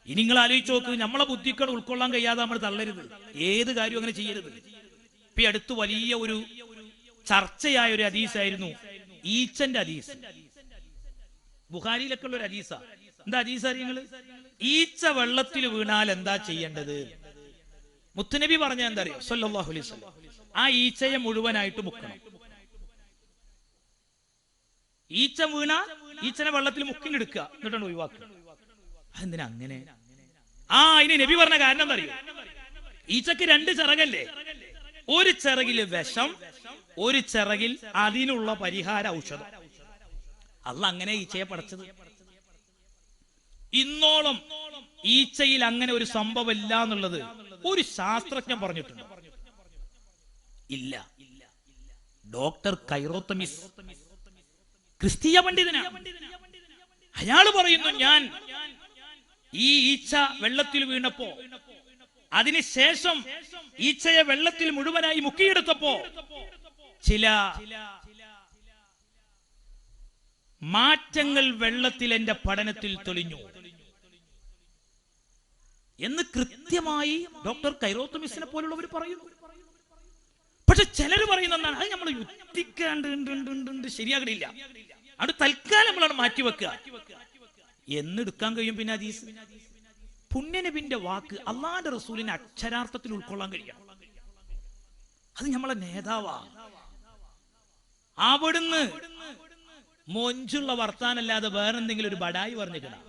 ഇനി നിങ്ങൾ ആലോചിച്ച് നോക്ക്, നമ്മളെ ബുദ്ധികൾ ഉൾക്കൊള്ളാൻ കഴിയാതെ നമ്മൾ തള്ളരുത്. ഏത് കാര്യവും അങ്ങനെ ചെയ്യരുത്. ഇപ്പൊ അടുത്ത് വലിയ ഒരു ചർച്ചയായ ഒരു ഹദീസായിരുന്നു ഈച്ചന്റെ ഹദീസ്. ബുഖാരിയിലൊക്കെ ഉള്ള ഒരു ഹദീസ. എന്താ ഹദീസ് അറിയങ്ങള്? ഈച്ച വെള്ളത്തിൽ വീണാൽ എന്താ ചെയ്യേണ്ടത്? മുത്തുനബി പറഞ്ഞ എന്താ അറിയോ? സല്ലല്ലാഹു അലൈഹി വസല്ലം, ആ ഈച്ചയെ മുഴുവനായിട്ട് മുക്കണം. ഈച്ച വീണാ ഈച്ചനെ വെള്ളത്തിൽ മുക്കിലെടുക്കുക, എന്നിട്ടാണ് ഒഴിവാക്കുക. അതെന്തിനാ അങ്ങനെ? ഇനി നബി പറഞ്ഞ കാരണം എന്താ അറിയോ? ഈച്ചക്ക് 2 ചിറകല്ലേ? ഒരു ചിറകില് വിഷം, ഒരു ചിറകിൽ അതിനുള്ള പരിഹാര ഔഷധം. അള്ളാഹ് അങ്ങനെ ഈച്ചയെ പടച്ചത്. ഇന്നോളം ഈച്ചയിൽ അങ്ങനെ ഒരു സംഭവം ഇല്ല എന്നുള്ളത് ഒരു ശാസ്ത്രജ്ഞൻ പറഞ്ഞിട്ടുണ്ട്? ഇല്ല. ഡോക്ടർ കൈറോത്തമിസ് ക്രിസ്തീയ പണ്ഡിതനാണ്. അയാള് പറയുന്നു, ഞാൻ ഈ ഈച്ച വെള്ളത്തിൽ വീണപ്പോ, അതിനുശേഷം ഈച്ചയെ വെള്ളത്തിൽ മുഴുവനായി മുക്കിയെടുത്തപ്പോ ചില മാറ്റങ്ങൾ വെള്ളത്തിൽ എന്റെ പഠനത്തിൽ തെളിഞ്ഞു എന്ന് കൃത്യമായി ഡോക്ടർ കൈറോത്തമിസിനെ പോലുള്ളവർ പറയുന്നു. പക്ഷെ ചിലർ പറയുന്ന എന്താണ്? അത് നമ്മൾ യുക്തിക്കാണ്ട് ശരിയാകണില്ല, അത് തൽക്കാലം നമ്മളാണ് മാറ്റിവെക്കുക എന്നെടുക്കാൻ കഴിയും. പിന്നെ ഹദീസ്, പുണ്യനബിന്റെ വാക്ക് അള്ളാന്റെ റസൂലിനെ അക്ഷരാർത്ഥത്തിൽ ഉൾക്കൊള്ളാൻ കഴിയണം. അത് നമ്മളെ നേതാവാ. അവിടുന്ന് മൊഞ്ചുള്ള വർത്താനല്ലാതെ വേറെന്തെങ്കിലും ഒരു ബടായി പറഞ്ഞിട്ടാ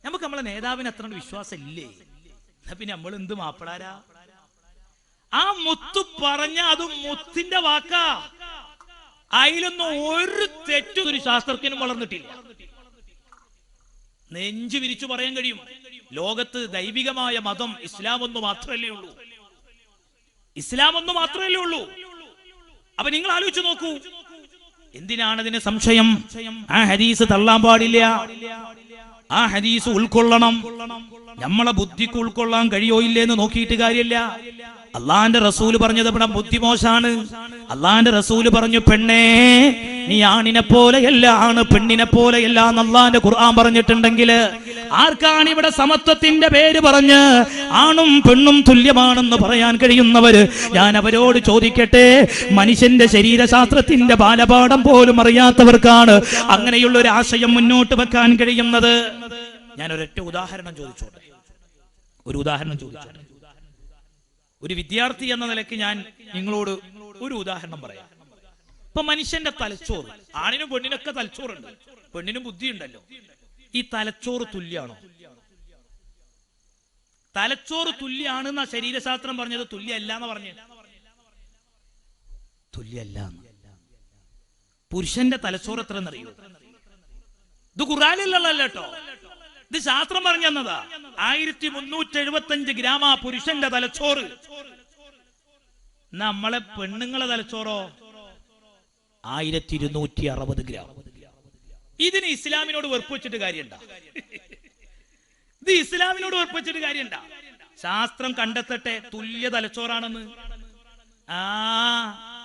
നമുക്ക് നമ്മളെ നേതാവിന് അത്ര വിശ്വാസം ഇല്ലേ? പിന്നെ നമ്മൾ എന്ത് മാപ്പിളാരാ? ആ മുത്തു പറഞ്ഞ അതും മുത്തിന്റെ വാക്കാ. അതിലൊന്നും ഒരു തെറ്റും ഒരു ശാസ്ത്രജ്ഞനും വളർന്നിട്ടില്ല. നെഞ്ചു വിരിച്ചു പറയാൻ കഴിയും, ലോകത്ത് ദൈവികമായ മതം ഇസ്ലാം ഒന്ന് മാത്രമല്ലേ ഉള്ളൂ. ഇസ്ലാം ഒന്ന് മാത്രമല്ലേ ഉള്ളൂ. അപ്പൊ നിങ്ങൾ ആലോചിച്ച് നോക്കൂ, എന്തിനാണ് അതിന് സംശയം? ആ ഹദീസ് തള്ളാൻ പാടില്ല, ആ ഹദീസ് ഉൾക്കൊള്ളണം. നമ്മളെ ബുദ്ധിക്ക് ഉൾക്കൊള്ളാൻ കഴിയോ ഇല്ലേന്ന് നോക്കിയിട്ട് കാര്യമില്ല. അള്ളാന്റെ റസൂല് പറഞ്ഞത് ഇവിടെ ബുദ്ധിമോശാണ്. അള്ളാന്റെ റസൂല് പറഞ്ഞു, പെണ്ണേ നീ ആണിനെ പോലെയല്ല, ആണ് പെണ്ണിനെ പോലെയല്ല എന്ന് അള്ളാന്റെ ഖുർആൻ പറഞ്ഞിട്ടുണ്ടെങ്കിൽ ആർക്കാണ് ഇവിടെ സമത്വത്തിന്റെ പേര് പറഞ്ഞ് ആണും പെണ്ണും തുല്യമാണെന്ന് പറയാൻ കഴിയുന്നവര്? ഞാൻ അവരോട് ചോദിക്കട്ടെ, മനുഷ്യന്റെ ശരീരശാസ്ത്രത്തിന്റെ ബാലപാഠം പോലും അറിയാത്തവർക്കാണ് അങ്ങനെയുള്ള ഒരു ആശയം മുന്നോട്ട് വെക്കാൻ കഴിയുന്നത്. ഞാൻ ഒരൊറ്റ ഉദാഹരണം ചോദിച്ചോട്ടെ, ഒരു ഉദാഹരണം ചോദിച്ചോട്ടെ. ഒരു വിദ്യാർത്ഥി എന്ന നിലയ്ക്ക് ഞാൻ നിങ്ങളോട് ഒരു ഉദാഹരണം പറയാം. ഇപ്പൊ മനുഷ്യന്റെ തലച്ചോറ്, ആണിനും പെണ്ണിനൊക്കെ തലച്ചോറുണ്ട്, പെണ്ണിനും ബുദ്ധിയുണ്ടല്ലോ. ഈ തലച്ചോറ് തുല്യാണോ? തലച്ചോറ് തുല്യാണെന്നാ ശരീരശാസ്ത്രം പറഞ്ഞത്? തുല്യല്ല എന്ന് പറഞ്ഞു. തുല്യല്ല. പുരുഷന്റെ തലച്ചോറ് എത്ര എന്നറിയോ? ഇത് ഖുർആനിലുള്ളതല്ല കേട്ടോ, ഇത് ശാസ്ത്രം പറഞ്ഞു തന്നതാ. 1375 ഗ്രാമാ പുരുഷന്റെ തലച്ചോറ്. നമ്മളെ പെണ്ണുങ്ങളെ തലച്ചോറോ 1260 ഗ്രാം. ഇതിന് ഇസ്ലാമിനോട് വെറുപ്പ് വെച്ചിട്ട് കാര്യണ്ട. ഇത് ഇസ്ലാമിനോട് വെറുപ്പ് വെച്ചിട്ട് കാര്യണ്ട. ശാസ്ത്രം കണ്ടെത്തട്ടെ തുല്യ തലച്ചോറാണെന്ന്.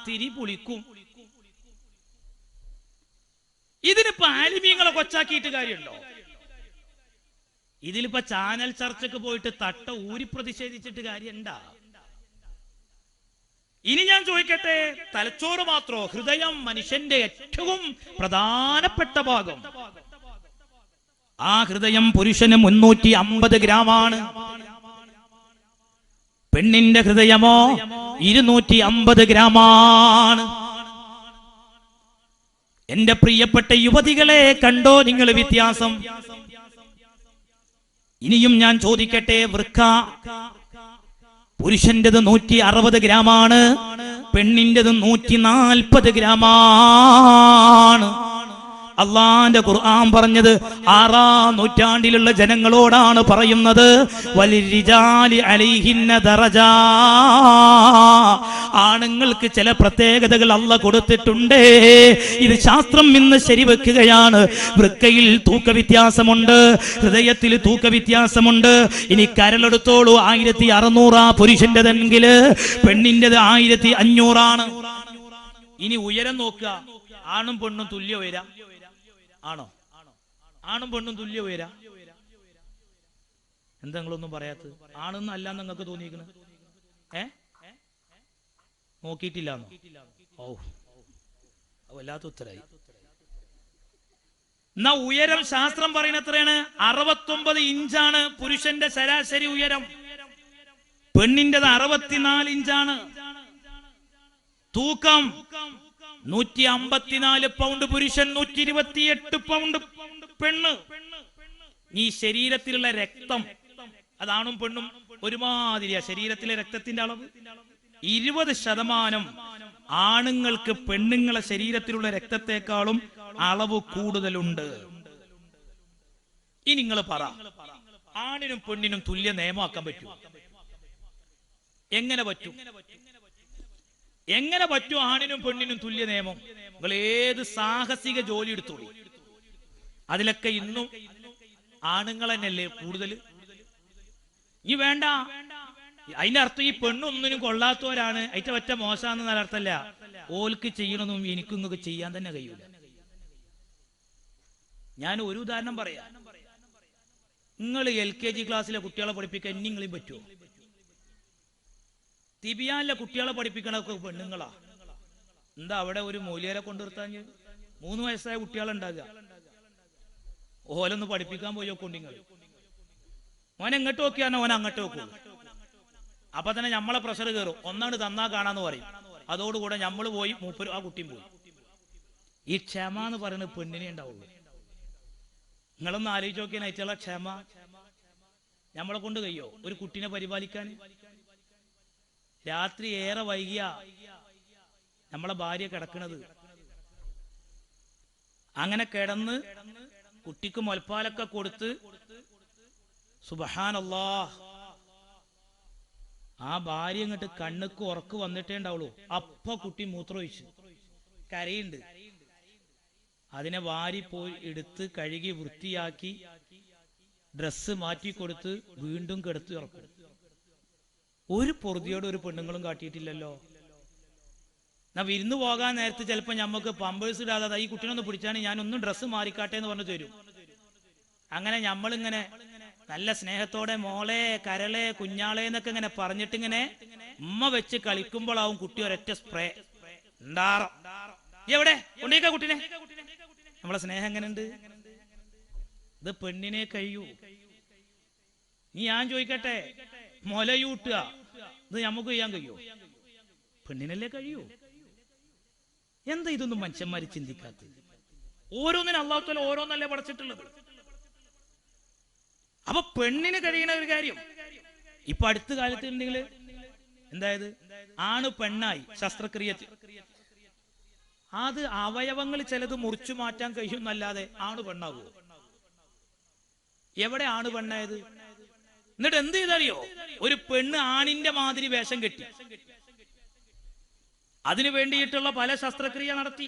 തിരി പുളിക്കും. ഇതിനിപ്പോ ആലിമീങ്ങളെ കൊച്ചാക്കിയിട്ട് കാര്യമുണ്ടോ? ഇതിലിപ്പോ ചാനൽ ചർച്ചക്ക് പോയിട്ട് തട്ട ഊരി പ്രതിഷേധിച്ചിട്ട് കാര്യണ്ട. ഇനി ഞാൻ ചോദിക്കട്ടെ, തലച്ചോറ് മാത്രോ? ഹൃദയം മനുഷ്യന്റെ ഏറ്റവും പ്രധാനപ്പെട്ട ഭാഗം. ആ ഹൃദയം പുരുഷന് 350 ഗ്രാമാണ്. പെണ്ണിന്റെ ഹൃദയമോ 250 ഗ്രാമാണ്. എന്റെ പ്രിയപ്പെട്ട യുവതികളെ, കണ്ടോ നിങ്ങൾ വ്യത്യാസം? ഇനിയും ഞാൻ ചോദിക്കട്ടെ, വൃക്ക പുരുഷന്റേത് 160 ഗ്രാമാണ്, പെണ്ണിന്റേത് 140 ഗ്രാമാണ്. അള്ളാന്റെ ഖുർആൻ പറഞ്ഞത് 6-ാം നൂറ്റാണ്ടിലുള്ള ജനങ്ങളോടാണ് പറയുന്നത്. വലിരിജാലി അലൈഹിന്ന ദറജാ, ആണുങ്ങൾക്ക് ചില പ്രത്യേകതകൾ അള്ളാഹ് കൊടുത്തിട്ടുണ്ട്. ഇത് ശാസ്ത്രം ഇന്ന് ശരിവെക്കുകയാണ്. വൃക്കയിൽ തൂക്കവ്യത്യാസമുണ്ട്, ഹൃദയത്തിൽ തൂക്കവ്യത്യാസമുണ്ട്. ഇനി കരലെടുത്തോളൂ, 1600 പുരുഷന്റെതെങ്കിൽ പെണ്ണിൻ്റെത് 1500. ഇനി ഉയരം നോക്കുക, ആണും പെണ്ണും തുല്യ ഉയരാ? ആണോ? ആണും പെണ്ണും തുല്യ ഉയരാ? എന്താ നിങ്ങളൊന്നും പറയാത്തത്? ആണെന്ന് അല്ല നിങ്ങൾക്ക് തോന്നിയിരിക്കുന്നത്? നോക്കിയിട്ടില്ലാന്നോ? ഓ, വല്ലാത്ത ഉത്തരായി. എന്നാ ഉയരം ശാസ്ത്രം പറയുന്ന എത്രയാണ്? 69 ഇഞ്ചാണ് പുരുഷന്റെ ശരാശരി ഉയരം. പെണ്ണിൻ്റെത് 64 ഇഞ്ചാണ്. തൂക്കം 154 പൗണ്ട് പുരുഷൻ, 128 പൗണ്ട് പെണ്ണ്. ഈ ശരീരത്തിലുള്ള രക്തം, അതാണും പെണ്ണും ഒരുമാതിരിയാ. ശരീരത്തിലെ രക്തത്തിന്റെ അളവ് 20% ആണുങ്ങൾക്ക് പെണ്ണുങ്ങളെ ശരീരത്തിലുള്ള രക്തത്തെക്കാളും അളവ് കൂടുതലുണ്ട്. ഇനി നിങ്ങൾ പറ, ആണിനും പെണ്ണിനും തുല്യ നിയമമാക്കാൻ പറ്റുമോ? എങ്ങനെ പറ്റും? എങ്ങനെ പറ്റും ആണിനും പെണ്ണിനും തുല്യ നിയമം? നിങ്ങൾ ഏത് സാഹസിക ജോലി എടുത്തോളൂ, അതിലൊക്കെ ഇന്നും ആണുങ്ങൾ തന്നെയല്ലേ കൂടുതൽ. ഈ വേണ്ട, അതിന്റെ അർത്ഥം ഈ പെണ്ണൊന്നിനും കൊള്ളാത്തവരാണ്, അതിന്റെ ഒറ്റ മോശമാണെന്ന് അർത്ഥമല്ല. ഓൽക്ക് ചെയ്യണമെന്നും എനിക്കും ഇങ്ങൊക്കെ ചെയ്യാൻ തന്നെ കഴിയൂല. ഞാൻ ഒരു ഉദാഹരണം പറയാം. നിങ്ങൾ LKG ക്ലാസ്സിലെ കുട്ടികളെ പഠിപ്പിക്കാൻ നിങ്ങളെയും പറ്റുമോ? തിബിയാനിലെ കുട്ടികളെ പഠിപ്പിക്കണൊക്കെ പെണ്ണുങ്ങളാ. എന്താ അവിടെ ഒരു മൂല്യരെ കൊണ്ടുവരുത്താൻ? 3 വയസ്സായ കുട്ടികളുണ്ടാകുക, ഓലൊന്ന് പഠിപ്പിക്കാൻ പോയി നോക്കൊണ്ടിങ്ങൾ. ഓൻ എങ്ങോട്ട് നോക്കിയാണോ ഓൻ അങ്ങോട്ട് നോക്കൂ. അപ്പൊ തന്നെ നമ്മളെ പ്രഷർ കയറും. ഒന്നാണ് തന്നാ കാണാന്ന് പറയും. അതോടുകൂടെ നമ്മൾ പോയി, മൂപ്പരും ആ കുട്ടിയും പോയി. ഈ ക്ഷമ എന്ന് പറയുന്നത് പെണ്ണിനെ ഉണ്ടാവുള്ളൂ. നിങ്ങളൊന്ന് ആലോചിച്ച് നോക്കിയാൽ അയറ്റുള്ള ക്ഷമ നമ്മളെ കൊണ്ട് കഴിയോ ഒരു കുട്ടീനെ പരിപാലിക്കാൻ? രാത്രി ഏറെ വൈകിയ നമ്മളെ ഭാര്യ കിടക്കണത്, അങ്ങനെ കിടന്ന് കുട്ടിക്ക് മുലപ്പാലൊക്കെ കൊടുത്ത് സുബ്ഹാനല്ലാഹ്, ആ ഭാര്യ ഇങ്ങോട്ട് കണ്ണുക്ക് ഉറക്ക് വന്നിട്ടേ ഉണ്ടാവുള്ളൂ. അപ്പൊ കുട്ടി മൂത്രമൊഴിച്ചു കരയുണ്ട്. അതിനെ വാരി പോയി എടുത്ത് കഴുകി വൃത്തിയാക്കി ഡ്രസ്സ് മാറ്റി കൊടുത്ത് വീണ്ടും കിടത്തി ഉറക്കും. ഒരു പൊറുതിയോട് ഒരു പെണ്ണുങ്ങളും കാട്ടിയിട്ടില്ലല്ലോ. എന്നാ വിരുന്ന് പോകാൻ നേരത്ത് ചിലപ്പോൾ നമുക്ക് പമ്പേഴ്സ് ഇടാതെ ഈ കുട്ടീനൊന്ന് പിടിച്ചാണ് ഞാനൊന്നും ഡ്രസ്സ് മാറിക്കാട്ടെ എന്ന് പറഞ്ഞു തരും. അങ്ങനെ നമ്മളിങ്ങനെ നല്ല സ്നേഹത്തോടെ മോളെ, കരളെ, കുഞ്ഞാളെ എന്നൊക്കെ ഇങ്ങനെ പറഞ്ഞിട്ട് ഇങ്ങനെ ഉമ്മ വെച്ച് കളിക്കുമ്പോഴാവും കുട്ടി ഒരൊറ്റ സ്പ്രേ ഉണ്ടാറോ. എവിടെ കൊണ്ടേക്ക കുട്ടീനെ? നമ്മളെ സ്നേഹം എങ്ങനെയുണ്ട്? ഇത് പെണ്ണിനെ കഴിയൂ. നീ ഞാൻ ചോദിക്കട്ടെ, മുലയൂട്ടുക ഇത് നമുക്ക് ചെയ്യാൻ കഴിയോ? പെണ്ണിനല്ലേ കഴിയൂ. എന്താ ഇതൊന്നും മനുഷ്യന്മാര് ചിന്തിക്കാത്തത്? ഓരോന്നിനും അല്ലാഹു തആല ഓരോന്നല്ലേ പഠിച്ചിട്ടുള്ളത്. അപ്പൊ പെണ്ണിന് കഴിയണ ഒരു കാര്യം ഇപ്പൊ അടുത്ത കാലത്ത് ഉണ്ടെങ്കിൽ എന്തായത്, ആണ് പെണ്ണായി ശസ്ത്രക്രിയ. അത് അവയവങ്ങൾ ചിലത് മുറിച്ചു മാറ്റാൻ കഴിയുന്നല്ലാതെ ആണ് പെണ്ണാകുമോ? എവിടെ ആണ് പെണ്ണായത്? എന്നിട്ട് എന്ത് ചെയ്തറിയോ? ഒരു പെണ്ണ് ആണിന്റെ മാതിരി വേഷം കെട്ടി അതിനു വേണ്ടിയിട്ടുള്ള പല ശസ്ത്രക്രിയ നടത്തി.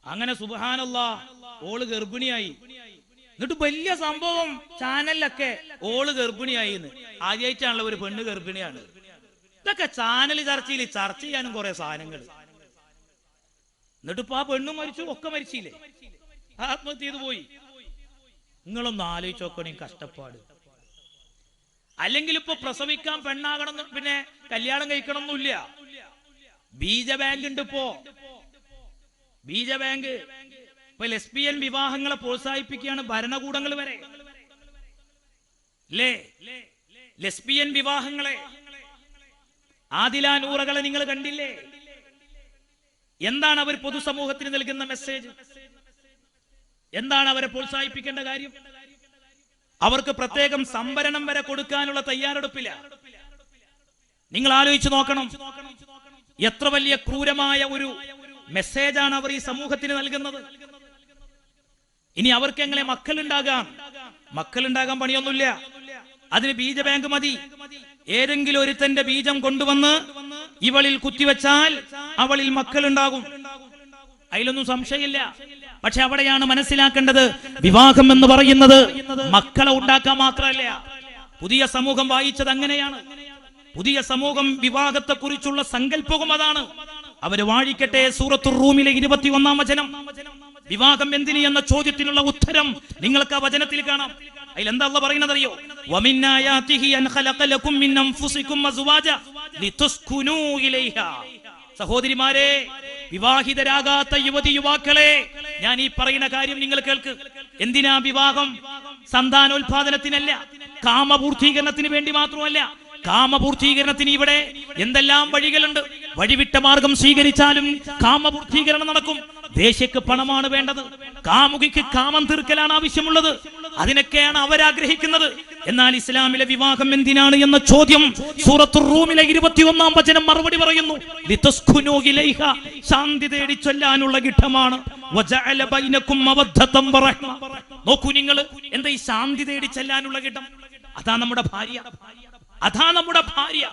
അങ്ങനെ സുബ്ഹാനല്ലാഹ് ഓള് ഗർഭിണിയായി. എന്നിട്ട് വലിയ സംഭവം ചാനലിലൊക്കെ ഓള് ഗർഭിണിയായി എന്ന്. ആദ്യമായിട്ടാണല്ലോ ഒരു പെണ്ണ് ഗർഭിണിയാണ്. ഇതൊക്കെ ചാനൽ ചർച്ച ചെയ്യാനും കുറെ സാധനങ്ങൾ. എന്നിട്ടിപ്പോ ആ പെണ്ണും മരിച്ചു, ഒക്കെ മരിച്ചില്ലേ, ആത്മഹത്യ ചെയ്തു പോയി. നിങ്ങളൊന്ന് ആലോചിച്ച് നോക്കണേ കഷ്ടപ്പാട്. അല്ലെങ്കിൽ ഇപ്പൊ പ്രസവിക്കാൻ പെണ്ണാകണം, പിന്നെ കല്യാണം കഴിക്കണം എന്നില്ല. ബീജബാങ്ക് ഉണ്ട് ഇപ്പോ. ബീജബാങ്ക് ഇപ്പൊ ലെസ്ബിയൻ വിവാഹങ്ങളെ പ്രോത്സാഹിപ്പിക്കുകയാണ് ഭരണകൂടങ്ങൾ വരെ. ലെസ്ബിയൻ വിവാഹങ്ങളെ, ആദില നൂറകളെ നിങ്ങൾ കണ്ടില്ലേ? എന്താണ് അവർ പൊതുസമൂഹത്തിന് നൽകുന്ന മെസ്സേജ്? എന്താണ് അവരെ പ്രോത്സാഹിപ്പിക്കേണ്ട കാര്യം? അവർക്ക് പ്രത്യേകം സംവരണം വരെ കൊടുക്കാനുള്ള തയ്യാറെടുപ്പില്ല. നിങ്ങൾ ആലോചിച്ച് നോക്കണം, എത്ര വലിയ ക്രൂരമായ ഒരു മെസ്സേജാണ് അവർ ഈ സമൂഹത്തിന് നൽകുന്നത്. ഇനി അവർക്ക് എങ്ങനെ മക്കളുണ്ടാകാൻ പണിയൊന്നുമില്ല. അതിന് ബീജ ബാങ്ക് മതി. ഏതെങ്കിലും ഒരുത്തന്റെ ബീജം കൊണ്ടുവന്ന് ഇവളിൽ കുത്തിവെച്ചാൽ അവളിൽ മക്കളുണ്ടാകും, അതിലൊന്നും സംശയമില്ല. പക്ഷെ അവിടെയാണ് മനസ്സിലാക്കേണ്ടത്, വിവാഹം എന്ന് പറയുന്നത് മക്കളെ ഉണ്ടാക്കാൻ മാത്രമല്ല. പുതിയ സമൂഹം വായിച്ചത് അങ്ങനെയാണ്. പുതിയ സമൂഹം വിവാഹത്തെ കുറിച്ചുള്ള സങ്കല്പവും അതാണ്. അവര് വാഴിക്കട്ടെ സൂറത്തുർ റൂമിലെ 21-ാം വചനം. വിവാഹം എന്തിന് എന്ന ചോദ്യത്തിനുള്ള ഉത്തരം നിങ്ങൾക്ക് ആ വചനത്തിൽ കാണാം. അതിൽ എന്താ അല്ലാഹു പറയുന്നത് അറിയോ? വമിൻ ആയാതിഹി അൻ ഖലഖ ലക്കും മിൻ അൻഫുസികും അസ്വാജ ലിതസ്കുനൂ ഇലൈഹാ. സഹോദരിമാരെ, വിവാഹിതരാകാത്ത യുവാക്കളെ, ഞാൻ ഈ പറയുന്ന കാര്യം നിങ്ങൾ കേൾക്ക്. എന്തിനാ വിവാഹം? സന്താനോത്പാദനത്തിനല്ല, കാമപൂർത്തീകരണത്തിന് വേണ്ടി മാത്രമല്ല. കാമപൂർത്തീകരണത്തിന് ഇവിടെ എന്തെല്ലാം വഴികളുണ്ട്. വഴിവിട്ട മാർഗം സ്വീകരിച്ചാലും കാമപൂർത്തീകരണം നടക്കും. ദേശയ്ക്ക് പണമാണ് വേണ്ടത്, കാമുകിക്ക് കാമം തീർക്കലാണ് ആവശ്യമുള്ളത്. അതിനൊക്കെയാണ് അവരാഗ്രഹിക്കുന്നത്. എന്നാൽ ഇസ്ലാമിലെ വിവാഹം എന്തിനാണ് എന്ന ചോദ്യം സൂറത്തുർ റൂമിലെ 21-ാം വചനം മറുപടി പറയുന്നു. ലിതസ്കുനൂ ഇലൈഹ, ശാന്തി തേടി ചൊല്ലാനുള്ള ഘട്ടമാണ്. വജഅല ബൈനകും മവദ്ദതൻ വറഹ്മ. നോക്കൂ നിങ്ങൾ, എന്താ ഈ ശാന്തി തേടി ചെല്ലാനുള്ള ഘട്ടം? അതാ നമ്മുടെ ഭാര്യ,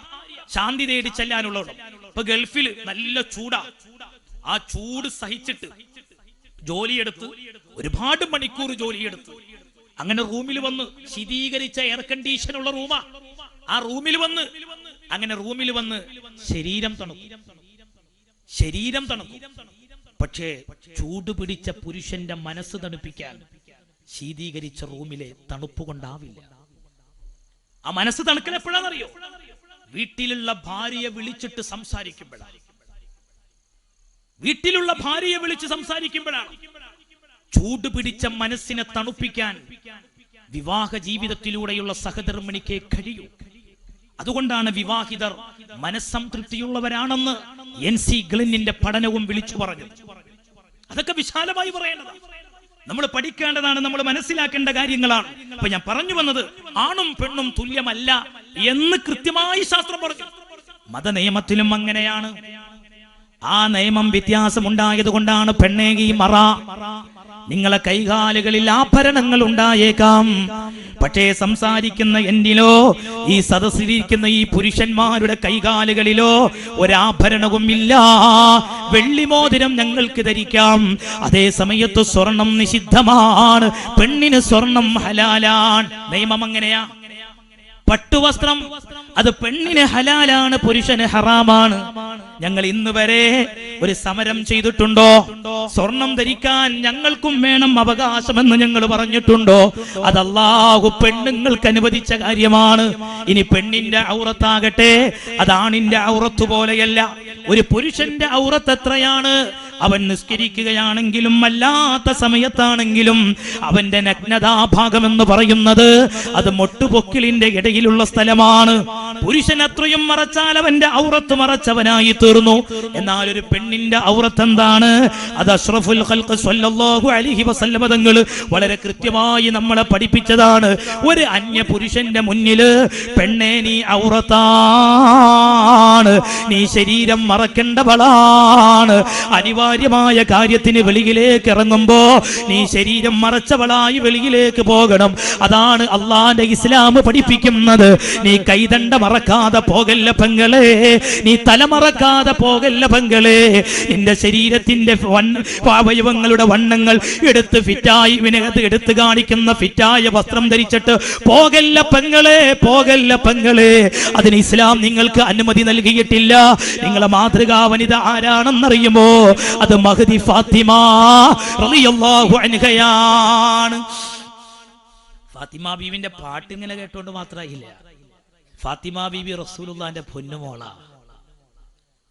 ശാന്തി തേടി ചെല്ലാനുള്ളത്. ഇപ്പൊ ഗൾഫിൽ നല്ല ചൂടാ. ആ ചൂട് സഹിച്ചിട്ട് ജോലിയെടുത്ത് ഒരുപാട് മണിക്കൂർ ജോലിയെടുത്ത് അങ്ങനെ റൂമിൽ വന്ന്, ശീതീകരിച്ച എയർ കണ്ടീഷൻ ഉള്ള റൂമാ, ആ റൂമിൽ വന്ന് ശരീരം തണുക്കും. പക്ഷേ ചൂട് പിടിച്ച പുരുഷന്റെ മനസ്സ് തണുപ്പിക്കാൻ ശീതീകരിച്ച റൂമിലെ തണുപ്പ് കൊണ്ടാവില്ല. ആ മനസ്സ് തണുക്കൽ എപ്പോഴാണെന്നറിയോ? വീട്ടിലുള്ള ഭാര്യയെ വിളിച്ചിട്ട് സംസാരിക്കുമ്പോഴാണ്. ചൂട് പിടിച്ച മനസ്സിനെ തണുപ്പിക്കാൻ വിവാഹ ജീവിതത്തിലൂടെയുള്ള സഹധർമ്മിണിക്ക് കഴിയൂ. അതുകൊണ്ടാണ് വിവാഹിതർ മനസ്സംതൃപ്തിയുള്ളവരാണെന്ന് NC ഗ്ലിന്നിന്റെ പഠനവും വിളിച്ചു പറഞ്ഞു. അതൊക്കെ വിശാലമായി പറയേണ്ടതാണ്, നമ്മൾ പഠിക്കേണ്ടതാണ്, നമ്മൾ മനസ്സിലാക്കേണ്ട കാര്യങ്ങളാണ്. അപ്പൊ ഞാൻ പറഞ്ഞു വന്നത്, ആണും പെണ്ണും തുല്യമല്ല എന്ന് കൃത്യമായി ശാസ്ത്രം പറഞ്ഞു. മതനിയമത്തിലും അങ്ങനെയാണ്. ആ നിയമം വ്യത്യാസമുണ്ടായത് കൊണ്ടാണ് പെണ്ണേകി മറ. നിങ്ങളെ കൈകാലുകളിൽ ആഭരണങ്ങൾ ഉണ്ടായേക്കാം, പക്ഷേ സംസാരിക്കുന്ന എന്നിലോ ഈ സദസ്സിലിരിക്കുന്ന ഈ പുരുഷന്മാരുടെ കൈകാലുകളിലോ ഒരാഭരണവും ഇല്ല. വെള്ളിമോതിരം ഞങ്ങൾക്ക് ധരിക്കാം, അതേ സമയത്ത് സ്വർണം നിഷിദ്ധമാണ്. പെണ്ണിന് സ്വർണം ഹലാലാണ്. നിയമം അങ്ങനെയാ. പട്ടുവസ്ത്രം അത് പെണ്ണിന് ഹലാലാണ്, പുരുഷന് ഹറാമാണ്. ഞങ്ങൾ ഇന്ന് വരെ ഒരു സമരം ചെയ്തിട്ടുണ്ടോ? സ്വർണം ധരിക്കാൻ ഞങ്ങൾക്കും വേണം അവകാശമെന്ന് ഞങ്ങൾ പറഞ്ഞിട്ടുണ്ടോ? അത് അല്ലാഹു പെണ്ണുങ്ങൾക്ക് അനുവദിച്ച കാര്യമാണ്. ഇനി പെണ്ണിന്റെ ഔറത്താകട്ടെ, അത് ആണിന്റെ ഔറത്ത് പോലെയല്ല. ഒരു പുരുഷന്റെ ഔറത്ത് എത്രയാണ്? അവൻ നിസ്കരിക്കുകയാണെങ്കിലും അല്ലാത്ത സമയത്താണെങ്കിലും അവന്റെ നഗ്നതാഭാഗം എന്ന് പറയുന്നത് അത് മൊട്ടുപൊക്കിളിന്റെ ഇടയിലുള്ള സ്ഥലമാണ്. പുരുഷൻ അത്രയും മറച്ചാൽ അവന്റെ ഔറത്ത് മറച്ചവനായി തീർന്നു. എന്നാൽ ഒരു പെണ്ണിന്റെ ഔറത്ത് എന്താണ്? അത് അഷ്റഫുൽ ഖൽഖ് സ്വല്ലല്ലാഹു അലൈഹി വസല്ലം തങ്ങൾ വളരെ കൃത്യമായി നമ്മളെ പഠിപ്പിച്ചതാണ്. ഒരു അന്യ പുരുഷന്റെ മുന്നിൽ പെണ്ണേ നീ ഔറത്താണ്, നീ ശരീരം മറക്കേണ്ടവളാണ്. അനിവാര്യമായ കാര്യത്തിന് വെളിയിലേക്ക് ഇറങ്ങുമ്പോ നീ ശരീരം മറച്ചവളായി വെളിയിലേക്ക് പോകണം. അതാണ് അള്ളാന്റെ ഇസ്ലാം പഠിപ്പിക്കുന്നത്. നീ കൈതണ്ട മറക്കാതെ പോകല്ല പെങ്ങളെ, നീ തലമറക്കാതെ പോകല്ല പെങ്ങളെ. നിന്റെ ശരീരത്തിന്റെ അവയവങ്ങളുടെ വണ്ണങ്ങൾ എടുത്ത് ഫിറ്റായി എടുത്ത് കാണിക്കുന്ന ഫിറ്റായ വസ്ത്രം ധരിച്ചിട്ട് പോകല്ല പെങ്ങളെ, പോകല്ല പെങ്ങളെ. അതിന് ഇസ്ലാം നിങ്ങൾക്ക് അനുമതി നൽകിയിട്ടില്ല. നിങ്ങളെ മാതൃകാ വനിത ആരാണെന്നറിയുമോ? അത് മഹദി ഫാത്തിമ റളിയല്ലാഹു അൻഹയാണ്. ഫാത്തിമ ബീവിന്റെ പാട്ട് ഇങ്ങനെ കേട്ടോണ്ട് മാത്രമായില്ല. ഫാത്തിമ ബീവി റസൂലുള്ളാഹിന്റെ പൊന്നുമോള.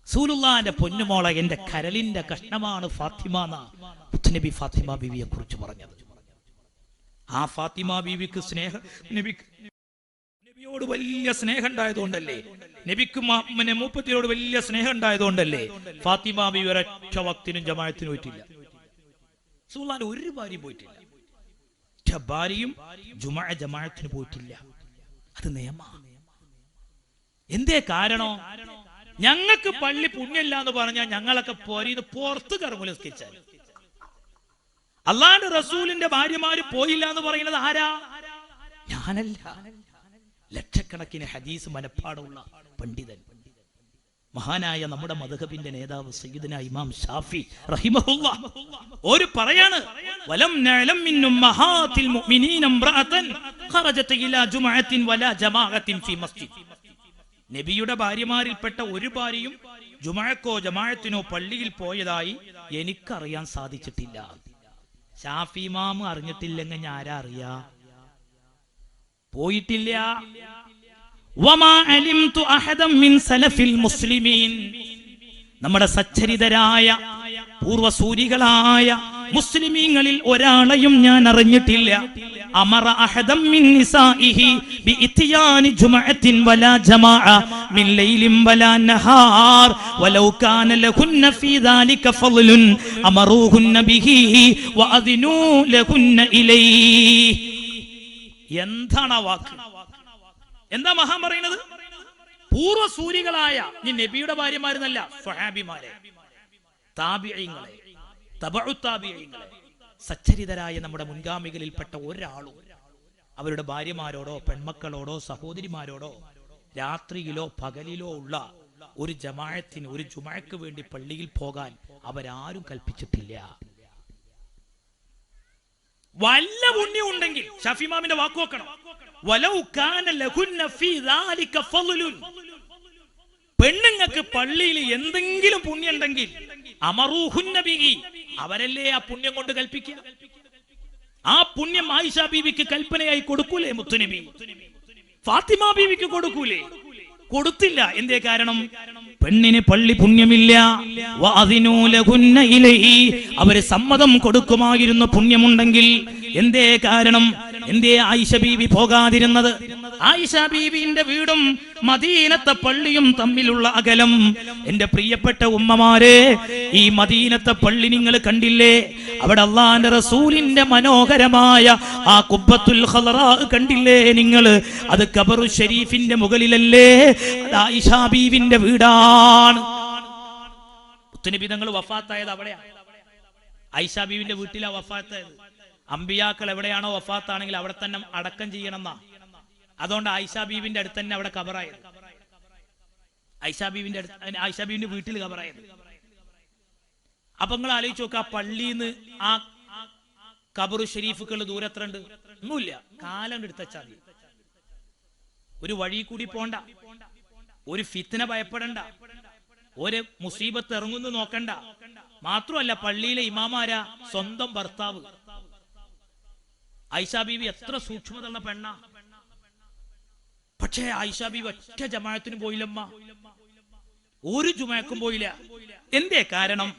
റസൂലുള്ളാഹിന്റെ പൊന്നുമോള, എന്റെ കരളിന്റെ കഷ്ണമാണ് ഫാത്തിമ എന്നാ മുത്തുനബി ഫാത്തിമ ബീവിയെ കുറിച്ച് പറഞ്ഞത്. ആ ഫാത്തിമ ബീവിക്ക് നബിയോട് വലിയ സ്നേഹം ഉണ്ടായതുകൊണ്ടല്ലേ, നബിക്ക് മൂപ്പത്തിയോട് വലിയ സ്നേഹം ഉണ്ടായതുകൊണ്ടല്ലേ ഫാത്തിമ ബീവി ഒരൊറ്റ വക്തിനും ജമാഅത്തിനും പോയിട്ടില്ല. റസൂലുള്ളാഹിന്റെ ഒരു ഭാര്യയും പോയിട്ടില്ല, ഒറ്റ ഭാര്യയും ജമാഅത്തിന് പോയിട്ടില്ല. അത് നിയമമാണ്. എന്തേ കാരണം? ഞങ്ങൾക്ക് പള്ളി പുണ്യമില്ല എന്ന് പറഞ്ഞാൽ ഞങ്ങളൊക്കെ പുറത്ത് കറങ്ങുല നിസ്കരിച്ചാൽ. അള്ളാന്റെ റസൂലിന്റെ ഭാര്യമാര് പോയില്ല എന്ന് പറയുന്നത് ആരാ? ഞാനല്ല. ലക്ഷക്കണക്കിന് ഹദീസ് മനപ്പാടുള്ള പണ്ഡിതൻ, മഹാനായ നമ്മുടെ മദ്ഹബിന്റെ നേതാവ് സയ്യിദുനാ ഇമാം ഷാഫി റഹിമഹുല്ലാഹ് ഒരു പറയാണ്, വലം നഅലം മിൻ ഉമ്മഹാത്തിൽ മുഅ്മിനീന ഇംറഅതൻ ഖറജത ഇലാ ജുമഅത്തിൻ വലാ ജമാഅത്തിൻ ഫീ മസ്ജിദ്. നബിയുടെ ഭാര്യമാരിൽപ്പെട്ട ഒരു ഭാര്യയും ജുമഅക്കോ ജമാഅത്തിനോ പള്ളിയിൽ പോയതായി എനിക്കറിയാൻ സാധിച്ചിട്ടില്ല. ഷാഫി ഇമാം അറിഞ്ഞിട്ടില്ലെങ്കിൽ ഞാൻ ആരാ അറിയാ? പോയിട്ടില്ല. വമാ അലിംതു അഹദൻ മിൻ സലഫിൽ മുസ്ലിമീൻ, നമ്മുടെ സച്ചരിതരായ പൂർവസൂരികളായ മുസ്ലിമീങ്ങളിൽ ഒരാളെയും ഞാൻ അറിഞ്ഞിട്ടില്ല. അമറ അഹദൻ മിൻ നിസാഇഹി ബിഇത്യാനി ജുമഅത്തിൻ വലാ ജമാഅ മിൻ ലൈലിൻ വലാ നഹാർ വലൗ കാന ലഹുന്ന ഫീ ദാലിക ഫളലുൻ അമറൂഹുന്ന ബിഹി വഅദിനൂ ലഹുന്ന ഇലൈഹി. എന്താണ് ആ വാക്ക്? എന്താ മഹാൻ പറയുന്നത്? പൂർവസൂരികളായ ഈ നബിയുടെ ഭാര്യമാരെന്നല്ല, സ്വഹാബിമാരെ, താബിഈങ്ങളെ, തബഉ താബിഈങ്ങളെ, സച്ചരിതരായ നമ്മുടെ മുൻഗാമികളിൽപ്പെട്ട ഒരാളും അവരുടെ ഭാര്യമാരോടോ പെൺമക്കളോടോ സഹോദരിമാരോടോ രാത്രിയിലോ പകലിലോ ഉള്ള ഒരു ജമാഅത്തിന്, ഒരു ജുമഅക്ക് വേണ്ടി പള്ളിയിൽ പോകാൻ അവരാരും കൽപ്പിച്ചിട്ടില്ല. വല്ല പുണ്യം ഉണ്ടെങ്കിൽ ഷാഫി ഇമാമിന്റെ വാക്ക് നോക്കണം, വലൗ കാന ലഹുന്ന ഫീ ദാലിക ഫളലുൻ, പെണ്ണുങ്ങൾക്ക് പള്ളിയിൽ എന്തെങ്കിലും പുണ്യം ഉണ്ടെങ്കിൽ അമറൂഹുന്ന ബിഹി, അവരല്ലേ ആ പുണ്യം കൊണ്ട് കൽപ്പിക്കുക. ആ പുണ്യം ആയിഷ ബീവിക്ക് കൽപ്പനയായി കൊടുക്കൂലേ മുത്തുനബി? ഫാത്തിമ ബീവിക്ക് കൊടുക്കൂലേ? കൊടുത്തില്ല. എന്തേ കാരണം? പെണ്ണിന് പള്ളി പുണ്യമില്ല. വഅദിനൂ ലഹുന്ന ഇലൈഹി, അവര് സമ്മതം കൊടുക്കുമായിരുന്നു പുണ്യമുണ്ടെങ്കിൽ. എന്തേ കാരണം? എന്തേ ആയിഷ ബീവി പോകാതിരുന്നത്? ആയിഷ ബീവിന്റെ വീടും മദീനത്തെ പള്ളിയും തമ്മിലുള്ള അകലം. എന്റെ പ്രിയപ്പെട്ട ഉമ്മമാരെ, ഈ മദീനത്തെ പള്ളി നിങ്ങൾ കണ്ടില്ലേ? അവിടെ അല്ലാഹുവിന്റെ റസൂലിന്റെ മനോഹരമായ ആ ഖുബ്ബത്തുൽ ഖളറാ കണ്ടില്ലേ നിങ്ങൾ? അത് ഖബറു ഷരീഫിന്റെ മുകളിലല്ലേ? അത് ആയിഷ ബീവിന്റെ വീടാണ്. മുത്തുനബി തങ്ങൾ വഫാത്തായത് അവിടെയാണ്. ആയിഷ ബീവിന്റെ വീട്ടിലാണ് വഫാത്തായത്. അമ്പിയാക്കൾ എവിടെയാണോ വഫാത്താണെങ്കിൽ അവിടെ തന്നെ അടക്കം ചെയ്യണമെന്നാ. അതുകൊണ്ട് ആയിഷ ബീവിന്റെ അടുത്ത് തന്നെ അവിടെ ഖബറായത്. ആയിഷ ബീവിന്റെ വീട്ടിൽ ഖബറായത്. അപ്പൊ നിങ്ങൾ ആലോചിച്ച് നോക്കുക, ആ പള്ളിന്ന് ആ ഖബറു ഷരീഫുകൾ ദൂരം എത്ര ഉണ്ട്? ഒന്നുമില്ല. കാലം എടുത്തച്ചാൽ മതി. ഒരു വഴി കൂടി പോണ്ട, ഒരു ഫിത്ന ഭയപ്പെടണ്ട, ഒരു മുസീബത്ത് ഇറങ്ങുന്നു നോക്കണ്ട. മാത്രമല്ല പള്ളിയിലെ ഇമാമാരാ സ്വന്തം ഭർത്താവ്. ആയിഷ ബീവി എത്ര സൂക്ഷ്മതയുള്ള പെണ്ണ. പക്ഷേ ആയിഷ ബീവി ഒറ്റ ജമാഅത്തിനും പോയില്ലമ്മ, ഒരു ജുമഅക്കും പോയില്ല. എന്തേ കാരണം?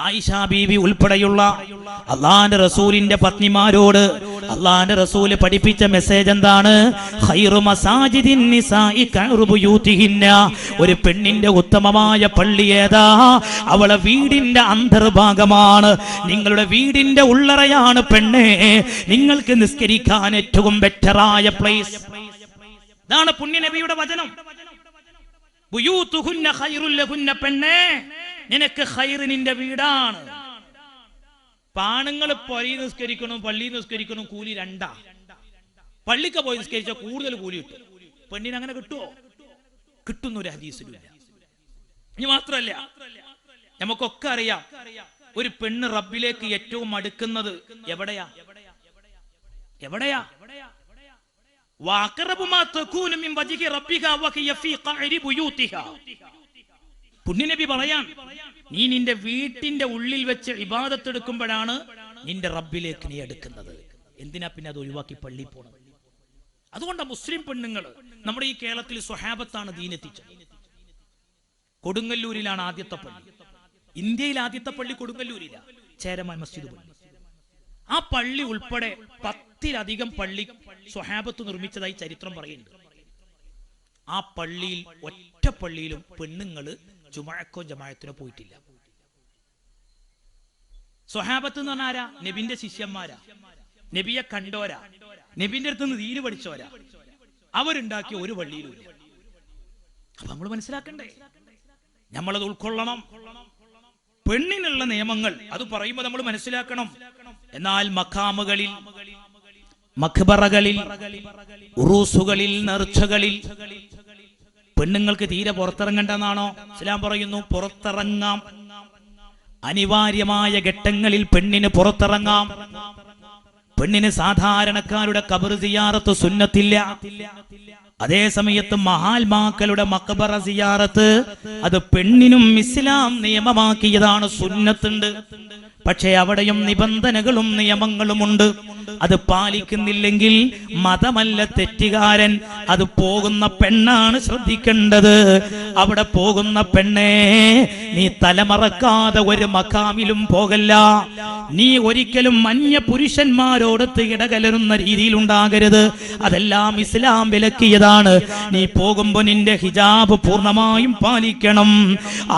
ആയിഷ ബീവി ഉൾപ്പെടെയുള്ള അള്ളാന്റെ റസൂലിന്റെ പത്നിമാരോട് അള്ളാന്റെ റസൂല് പഠിപ്പിച്ച മെസ്സേജ് എന്താണ്? ഖൈറു മസാജിദിൻ നിസാഇ ഖൈറു ബുയൂതിഹിന്ന, ഒരു പെണ്ണിന്റെ ഉത്തമമായ പള്ളി ഏതാ? അവളെ വീടിന്റെ അന്തർഭാഗമാണ്, നിങ്ങളുടെ വീടിന്റെ ഉള്ളറയാണ് പെണ്ണേ. നിങ്ങൾക്ക് നിസ്കരിക്കാൻ ഏറ്റവും ബെറ്ററായ പ്ലേസ്. ഇതാണ് പുണ്യ നബിയുടെ വചനം. ബുയൂതുഹുന്ന ഖൈറുൽ ലഹുന്ന, പെണ്ണേ നിനക്ക് ഖൈറ് നിന്റെ വീടാണ്. പാണുങ്ങൾ പള്ളി നിസ്കരിക്കണം, പള്ളി നിസ്കരിക്കണം, കൂലി രണ്ടാ. പള്ളിക്ക് പോയി നിസ്കരിച്ചാൽ കൂടുതൽ കൂലി കിട്ടും. പെണ്ണിന് അങ്ങനെ കിട്ടുമോ? കിട്ടുന്ന ഒരു ഹദീസിലില്ല. ഇനി മാത്രല്ല, നമുക്കൊക്കെ അറിയാം ഒരു പെണ്ണ് റബ്ബിലേക്ക് ഏറ്റവും അടുക്കുന്നത് എവിടെയാ? എവിടെയാ? വഅഖറബു മാ തകൂനു മിൻ വജ്ഹി റബ്ബിക വഹിയ ഫീ ഖഅരി ബുയൂതിഹാ. പുണ്യനബി പറയാൻ, നീ നിന്റെ വീട്ടിന്റെ ഉള്ളിൽ വെച്ച് ഇബാദത്ത് എടുക്കുമ്പോഴാണ് നിന്റെ റബ്ബിലേക്ക് നീ എടുക്കുന്നത്. എന്തിനാ പിന്നെ അത് ഒഴിവാക്കി പള്ളി പോണത്? അതുകൊണ്ടാണ് മുസ്ലിം പെണ്ണുങ്ങൾ നമ്മുടെ ഈ കേരളത്തിൽ സ്വഹാബത്താണ് ദീനെത്തിച്ചത്. കൊടുങ്ങല്ലൂരിലാണ് ആദ്യത്തെ പള്ളി. ഇന്ത്യയിൽ ആദ്യത്തെ പള്ളി കൊടുങ്ങല്ലൂരില, ചേരമാൻ മസ്ജിദ് പള്ളി. ആ പള്ളി ഉൾപ്പെടെ 10-ലധികം പള്ളി സ്വഹാബത്ത് നിർമ്മിച്ചതായി ചരിത്രം പറയുന്നുണ്ട്. ആ പള്ളിയിൽ ഒറ്റ പള്ളിയിലും പെണ്ണുങ്ങള് ജുമഅക്കോ ജമാഅത്തിനോ പോയിട്ടില്ല. സ്വഹാബത്ത് എന്ന് പറഞ്ഞാൽ ആരാ? നബിന്റെ ശിഷ്യന്മാരാ, നബിയെ കണ്ടോരാ, നബിന്റെ അടുത്ത് നിന്ന് ദീന് പഠിച്ചോരാ. അവരുണ്ടാക്കിയ ഒരു പള്ളിയിലും ഇല്ല. അപ്പൊ നമ്മൾ മനസ്സിലാക്കണ്ടേ? നമ്മളത് ഉൾക്കൊള്ളണം. പെണ്ണിനുള്ള നിയമങ്ങൾ അത് പറയുമ്പോൾ നമ്മൾ മനസ്സിലാക്കണം. എന്നാൽ മഖാമുകളിൽ, മഖ്ബറകളിൽ, ഉറൂസുകളിൽ, നേർച്ചകളിൽ പെണ്ണുങ്ങൾക്ക് തീരെ പുറത്തിറങ്ങണ്ടെന്നാണോ ഇസ്ലാം പറയുന്നു? പുറത്തിറങ്ങാം. അനിവാര്യമായ ഘട്ടങ്ങളിൽ പെണ്ണിന് പുറത്തിറങ്ങാം. പെണ്ണിന് സാധാരണക്കാരുടെ ഖബർ സിയാറത്ത് സുന്നത്തില്ല. അതേ സമയത്ത് മഹാത്മാക്കളുടെ മഖ്ബറ സിയാറത്ത് അത് പെണ്ണിനും ഇസ്ലാം നിയമമാക്കിയതാണ്, സുന്നത്തുണ്ട്. പക്ഷേ അവിടെയും നിബന്ധനകളും നിയമങ്ങളുമുണ്ട്. അത് പാലിക്കുന്നില്ലെങ്കിൽ മതമല്ല തെറ്റുകാരൻ, അത് പോകുന്ന പെണ്ണാണ് ശ്രദ്ധിക്കേണ്ടത്. അവിടെ പോകുന്ന പെണ്ണേ, നീ തലമറക്കാതെ ഒരു മഖാമിലും പോകല്ല. നീ ഒരിക്കലും അന്യ പുരുഷന്മാരോടൊത്ത് ഇടകലരുന്ന രീതിയിൽ ഉണ്ടാകരുത്. അതെല്ലാം ഇസ്ലാം വിലക്കിയതാണ്. നീ പോകുമ്പോ നിന്റെ ഹിജാബ് പൂർണ്ണമായും പാലിക്കണം.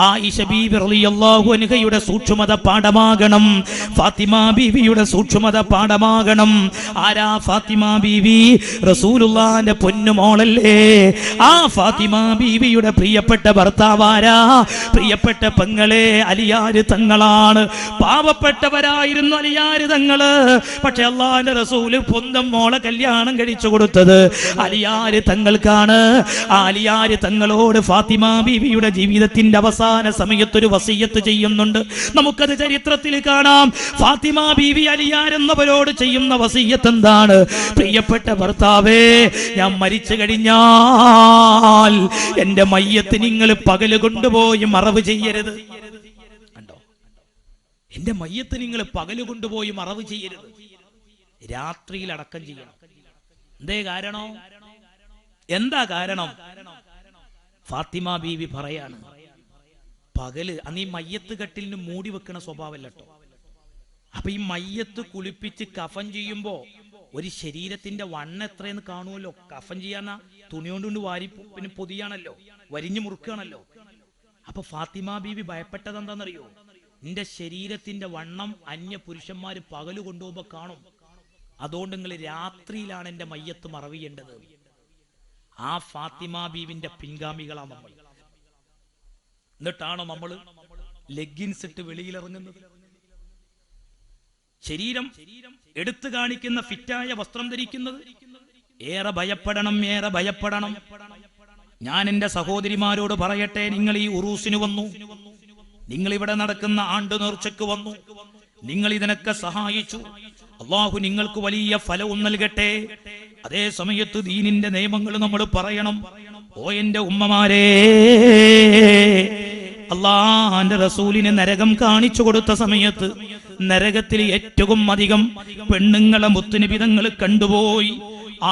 ആയിഷ ബീവി റളിയല്ലാഹു അൻഹയുടെ സൂക്ഷ്മത പാഠമാകണം. ഫാത്തിമ ബീവിയുടെ സൂക്ഷ്മത പാഠമാകണം. ആരാ ഫാത്തിമ ബീവി? റസൂലുള്ളാഹിന്റെ പൊന്നുമോളല്ലേ. ആ ഫാത്തിമ ബീവിയുടെ പ്രിയപ്പെട്ട ഭർത്താവാരാ? പ്രിയപ്പെട്ട പെങ്ങളെ, അലിയാര് തങ്ങളാണ്. പാവപ്പെട്ടവരായിരുന്നു അലിയാര് തങ്ങള്. പക്ഷെ അള്ളാഹിന്റെ റസൂല് സ്വന്തം മോളെ കല്യാണം കഴിച്ചു കൊടുത്തത് അലിയാര് തങ്ങൾക്കാണ്. ആ അലിയാര് തങ്ങളോട് ഫാത്തിമ ബീവിയുടെ ജീവിതത്തിന്റെ അവസാന സമയത്തൊരു വസിയത്ത് ചെയ്യുന്നുണ്ട്. നമുക്കത് ചരിത്രത്തിൽ കാണാം. ഫാത്തിമ ബീവി അലിയാർ എന്നവരോട് ചെയ്യുന്ന വസിയത്ത് എന്താണ്? പ്രിയപ്പെട്ട ഭർത്താവേ, ഞാൻ മരിച്ചു കഴിഞ്ഞാൽ എന്റെ മയ്യത്ത് നിങ്ങൾ പകല് കൊണ്ടുപോയി മറവ് ചെയ്യരുത്. കണ്ടോ? എന്റെ മയ്യത്ത് നിങ്ങൾ പകല് കൊണ്ടുപോയി മറവ് ചെയ്യരുത്, രാത്രിയിൽ അടക്കം ചെയ്യണം. എന്തേ കാരണം? എന്താ കാരണം? ഫാത്തിമ ബീവി പറയാണ്, പകല് അന്ന് ഈ മയ്യത്ത് കട്ടിലിന് മൂടി വെക്കണ സ്വഭാവമല്ല കേട്ടോ. അപ്പൊ ഈ മയ്യത്ത് കുളിപ്പിച്ച് കഫൻ ചെയ്യുമ്പോ ഒരു ശരീരത്തിന്റെ വണ്ണം എത്രയെന്ന് കാണുമല്ലോ. കഫൻ ചെയ്യാന്ന തുണി കൊണ്ട് വാരി പിന്നെ പൊതിയാണല്ലോ, വരിഞ്ഞു മുറുക്കുകയാണല്ലോ. അപ്പൊ ഫാത്തിമ ബീവി ഭയപ്പെട്ടത് എന്താണെന്നറിയോ? നിന്റെ ശരീരത്തിന്റെ വണ്ണം അന്യ പുരുഷന്മാര് പകല് കൊണ്ടുപോകുമ്പോ കാണും. അതുകൊണ്ട് നിങ്ങൾ രാത്രിയിലാണ് എന്റെ മയ്യത്ത് മറവ് ചെയ്യേണ്ടത്. ആ ഫാത്തിമ ബീവിന്റെ പിൻഗാമികളാണ് നമ്മൾ. എന്നിട്ടാണോ നമ്മള് ലെഗിൻസ് ഇട്ട് വെളിയിലിറങ്ങുന്നത്? ശരീരം എടുത്തു കാണിക്കുന്ന ഫിറ്റായ വസ്ത്രം ധരിക്കുന്നത്? ഏറെ ഭയപ്പെടണം, ഏറെ ഭയപ്പെടണം. ഞാൻ എന്റെ സഹോദരിമാരോട് പറയട്ടെ, നിങ്ങൾ ഈ ഉറൂസിന് വന്നു, നിങ്ങൾ ഇവിടെ നടക്കുന്ന ആണ്ട് നേർച്ചയ്ക്ക് വന്നു, നിങ്ങൾ ഇതിനൊക്കെ സഹായിച്ചു. അള്ളാഹു നിങ്ങൾക്ക് വലിയ ഫലവും നൽകട്ടെ. അതേ സമയത്ത് ദീനിന്റെ നിയമങ്ങൾ നമ്മൾ പറയണം. ഓ എന്റെ ഉമ്മമാരെ, അള്ളാഹുവിന്റെ റസൂലിന് നരകം കാണിച്ചു കൊടുത്ത സമയത്ത് നരകത്തിൽ ഏറ്റവും അധികം പെണ്ണുങ്ങളെ മുത്തുനബി തങ്ങൾ കണ്ടുപോയി.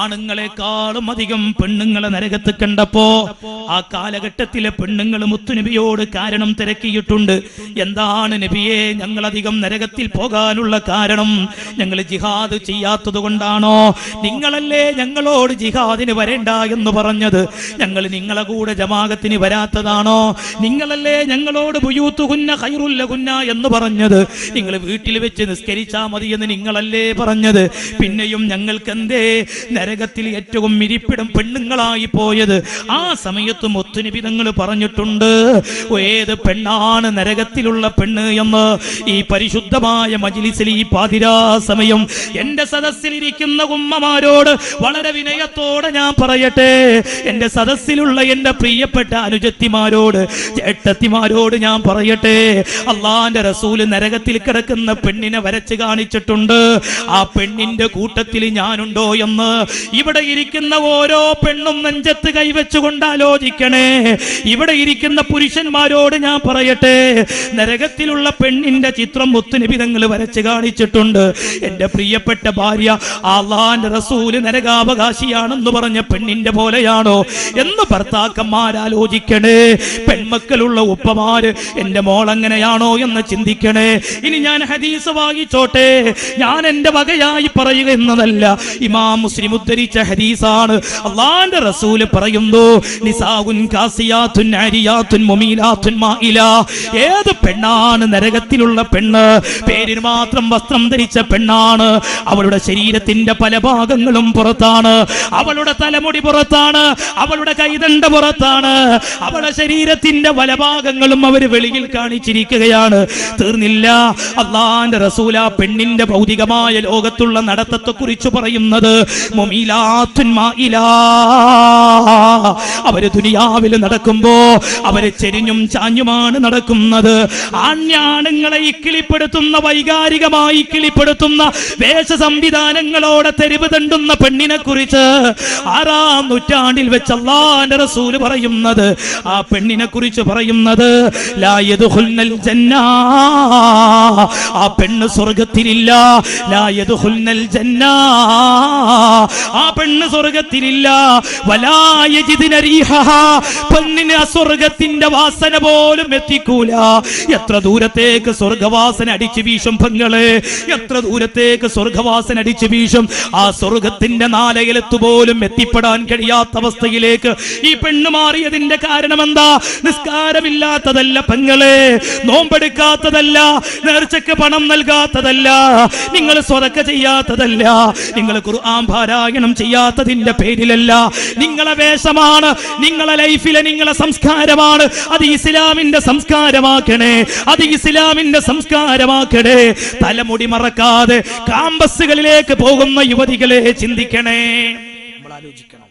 ആണുങ്ങളെക്കാളും അധികം പെണ്ണുങ്ങളെ നരകത്ത് കണ്ടപ്പോ ആ കാലഘട്ടത്തിലെ പെണ്ണുങ്ങൾ മുത്തുനബിയോട് കാരണം തിരക്കിയിട്ടുണ്ട്. എന്താണ് നബിയെ, ഞങ്ങളധികം നരകത്തിൽ പോകാനുള്ള കാരണം ഞങ്ങൾ ജിഹാദ് ചെയ്യാത്തത് കൊണ്ടാണോ? നിങ്ങളല്ലേ ഞങ്ങളോട് ജിഹാദിന് വരേണ്ട എന്ന് പറഞ്ഞത്? ഞങ്ങൾ നിങ്ങളെ കൂടെ ജമാഅത്തിന് വരാത്തതാണോ? നിങ്ങളല്ലേ ഞങ്ങളോട് ബുയൂത്തുഹുന്ന ഖൈറുൽ ലഹുന്ന എന്ന് പറഞ്ഞത്? നിങ്ങൾ വീട്ടിൽ വെച്ച് നിസ്കരിച്ചാ മതി എന്ന് നിങ്ങളല്ലേ പറഞ്ഞത്? പിന്നെയും ഞങ്ങൾക്ക് എന്തേ നരകത്തിൽ ഏറ്റവും ഇരിപ്പിടം പെണ്ണുങ്ങളായി പോയത്? ആ സമയത്ത് മുത്തുനബി തങ്ങൾ പറഞ്ഞിട്ടുണ്ട്, ഏത് പെണ്ണാണ് നരകത്തിലുള്ള പെണ്ണ് എന്ന്. ഈ പരിശുദ്ധമായ മജ്ലിസിൽ ഈ പാതിരാ സമയം എന്റെ സദസ്സിലിരിക്കുന്ന ഉമ്മമാരോട് വളരെ വിനയത്തോടെ ഞാൻ പറയട്ടെ, എന്റെ സദസ്സിലുള്ള എന്റെ പ്രിയപ്പെട്ട അനുജത്തിമാരോട്, ചേട്ടത്തിമാരോട് ഞാൻ പറയട്ടെ, അള്ളാന്റെ റസൂല് നരകത്തിൽ കിടക്കുന്ന പെണ്ണിനെ വരച്ച് കാണിച്ചിട്ടുണ്ട്. ആ പെണ്ണിന്റെ കൂട്ടത്തിൽ ഞാനുണ്ടോ എന്ന് ഇവിടെ ഇരിക്കുന്ന ഓരോ പെണ്ണും നെഞ്ചത്ത് കൈവച്ചുകൊണ്ട് ആലോചിക്കണേ. ഇവിടെ ഇരിക്കുന്ന പുരുഷന്മാരോട് ഞാൻ പറയട്ടെ, നരകത്തിലുള്ള പെണ്ണിന്റെ ചിത്രം മുത്തുനബി തങ്ങൾ വരച്ച് കാണിച്ചിട്ടുണ്ട്. എന്റെ പ്രിയപ്പെട്ട ഭാര്യ അല്ലാഹുവിന്റെ റസൂല് നരകാവകാശിയാണെന്ന് പറഞ്ഞ പെണ്ണിന്റെ പോലെയാണോ എന്ന് ഭർത്താക്കന്മാരാലോചിക്കണേ. പെൺമക്കളുള്ള ഉപ്പമാര് എന്റെ മോൾ അങ്ങനെയാണോ എന്ന് ചിന്തിക്കണേ. ഇനി ഞാൻ ഹദീസ് വായിച്ചോട്ടെ, ഞാൻ എന്റെ വകയായി പറയുക എന്നതല്ല. ഇമാം മുസ്ലിം ഉദ്ധരിച്ച ഹദീസാണ്. അല്ലാഹുവിന്റെ റസൂല് പറയുന്നു, നിസാഉൻ കാസിയാത്തുൻ ആരിയാത്തുൻ മുമീലാത്തുൻ മായിലാ. ഏത് പെണ്ണാണ് നരകത്തിലുള്ള പെണ്ണ്? പേരിന് മാത്രം വസ്ത്രം ധരിച്ച പെണ്ണാണ്. അവളുടെ ശരീരത്തിന്റെ പല ഭാഗങ്ങളും പുറത്താണ്. അവളുടെ തലമുടി പുറത്താണ്. അവളുടെ കൈതണ്ട പുറത്താണ്. അവളുടെ ശരീരത്തിന്റെ പല ഭാഗങ്ങളും അവര് വെളിയിൽ കാണിച്ചിരിക്കുകയാണ്. തീർന്നില്ല. അല്ലാഹുവിന്റെ റസൂൽ ആ പെണ്ണിന്റെ ഭൗതികമായ ലോകത്തുള്ള നടത്തത്തെ കുറിച്ച് പറയുന്നത് മുമീലാത്തുൻ മായിലാ. അവര് ദുനിയാവിൽ നടക്കുമ്പോ അവര് ചെരിഞ്ഞും ചാഞ്ഞുമാണ് നടക്കുന്നത്. ആണ്യാണുങ്ങളെ ഇക്കിളിപ്പെടുത്തുന്ന, വൈകാരികമായി ഇക്കിളിപ്പെടുത്തുന്ന വേഷ സംവിധാനങ്ങളോടെ തെരുവ് തണ്ടുന്ന പെണ്ണിനെ കുറിച്ച് 6-ാം നൂറ്റാണ്ടിൽ വെച്ച് അല്ലാഹുവിന്റെ റസൂല് പറയുന്നത്, ആ പെണ്ണിനെ കുറിച്ച് പറയുന്നത്, ലാ യദ്ഖുൽനൽ ജന്ന. ആ പെണ്ണ് സ്വർഗ്ഗത്തിലില്ല. ലാ യദ്ഖുൽനൽ ജന്ന. ആ പെണ്ണ് സ്വർഗ്ഗത്തിലില്ല. വലാ യജിദ്ന റീഹഹാ. പെണ്ണിന് സ്വർഗ്ഗത്തിന്റെ വാസന പോലും എത്തിക്കൂല. എത്ര ദൂരത്തേക്ക് സ്വർഗ്ഗവാസന അടിച്ചു വീശും പെങ്ങളെ, എത്ര ദൂരത്തേക്ക് സ്വർഗ്ഗവാസന അടിച്ചു വീശും. ആ സ്വർഗ്ഗത്തിന്റെ നാലയലത്ത് പോലും എത്തിപ്പെടാൻ കഴിയാത്ത അവസ്ഥയിലേക്ക് ഈ പെണ്ണ് മാറിയതിന്റെ കാരണം എന്താ? നിസ്കാരമില്ലാത്തതല്ല പെങ്ങളെ, നോമ്പെടുക്കാത്തതല്ല, നേർച്ചയ്ക്ക് പണം നൽകാത്തതല്ല, നിങ്ങൾ സ്വതക്ക ചെയ്യാത്തതല്ല, നിങ്ങൾ ഖുർആൻ പാരായണം ചെയ്യാത്തതിന്റെ പേരിലല്ല. നിങ്ങളെ വേഷമാണ്, നിങ്ങളെ ലൈഫിലെ നിങ്ങളെ സംസ്കാരമാണ്. അത് ഇസ്ലാമിന്റെ സംസ്കാരമാക്കണേ, അത് ഇസ്ലാമിന്റെ സംസ്കാരമാക്കണേ. തലമുടി മറക്കാതെ കാമ്പസുകളിലേക്ക് പോകുന്ന യുവതികളെ ചിന്തിക്കണേ, നമ്മൾ ആലോചിക്കണം.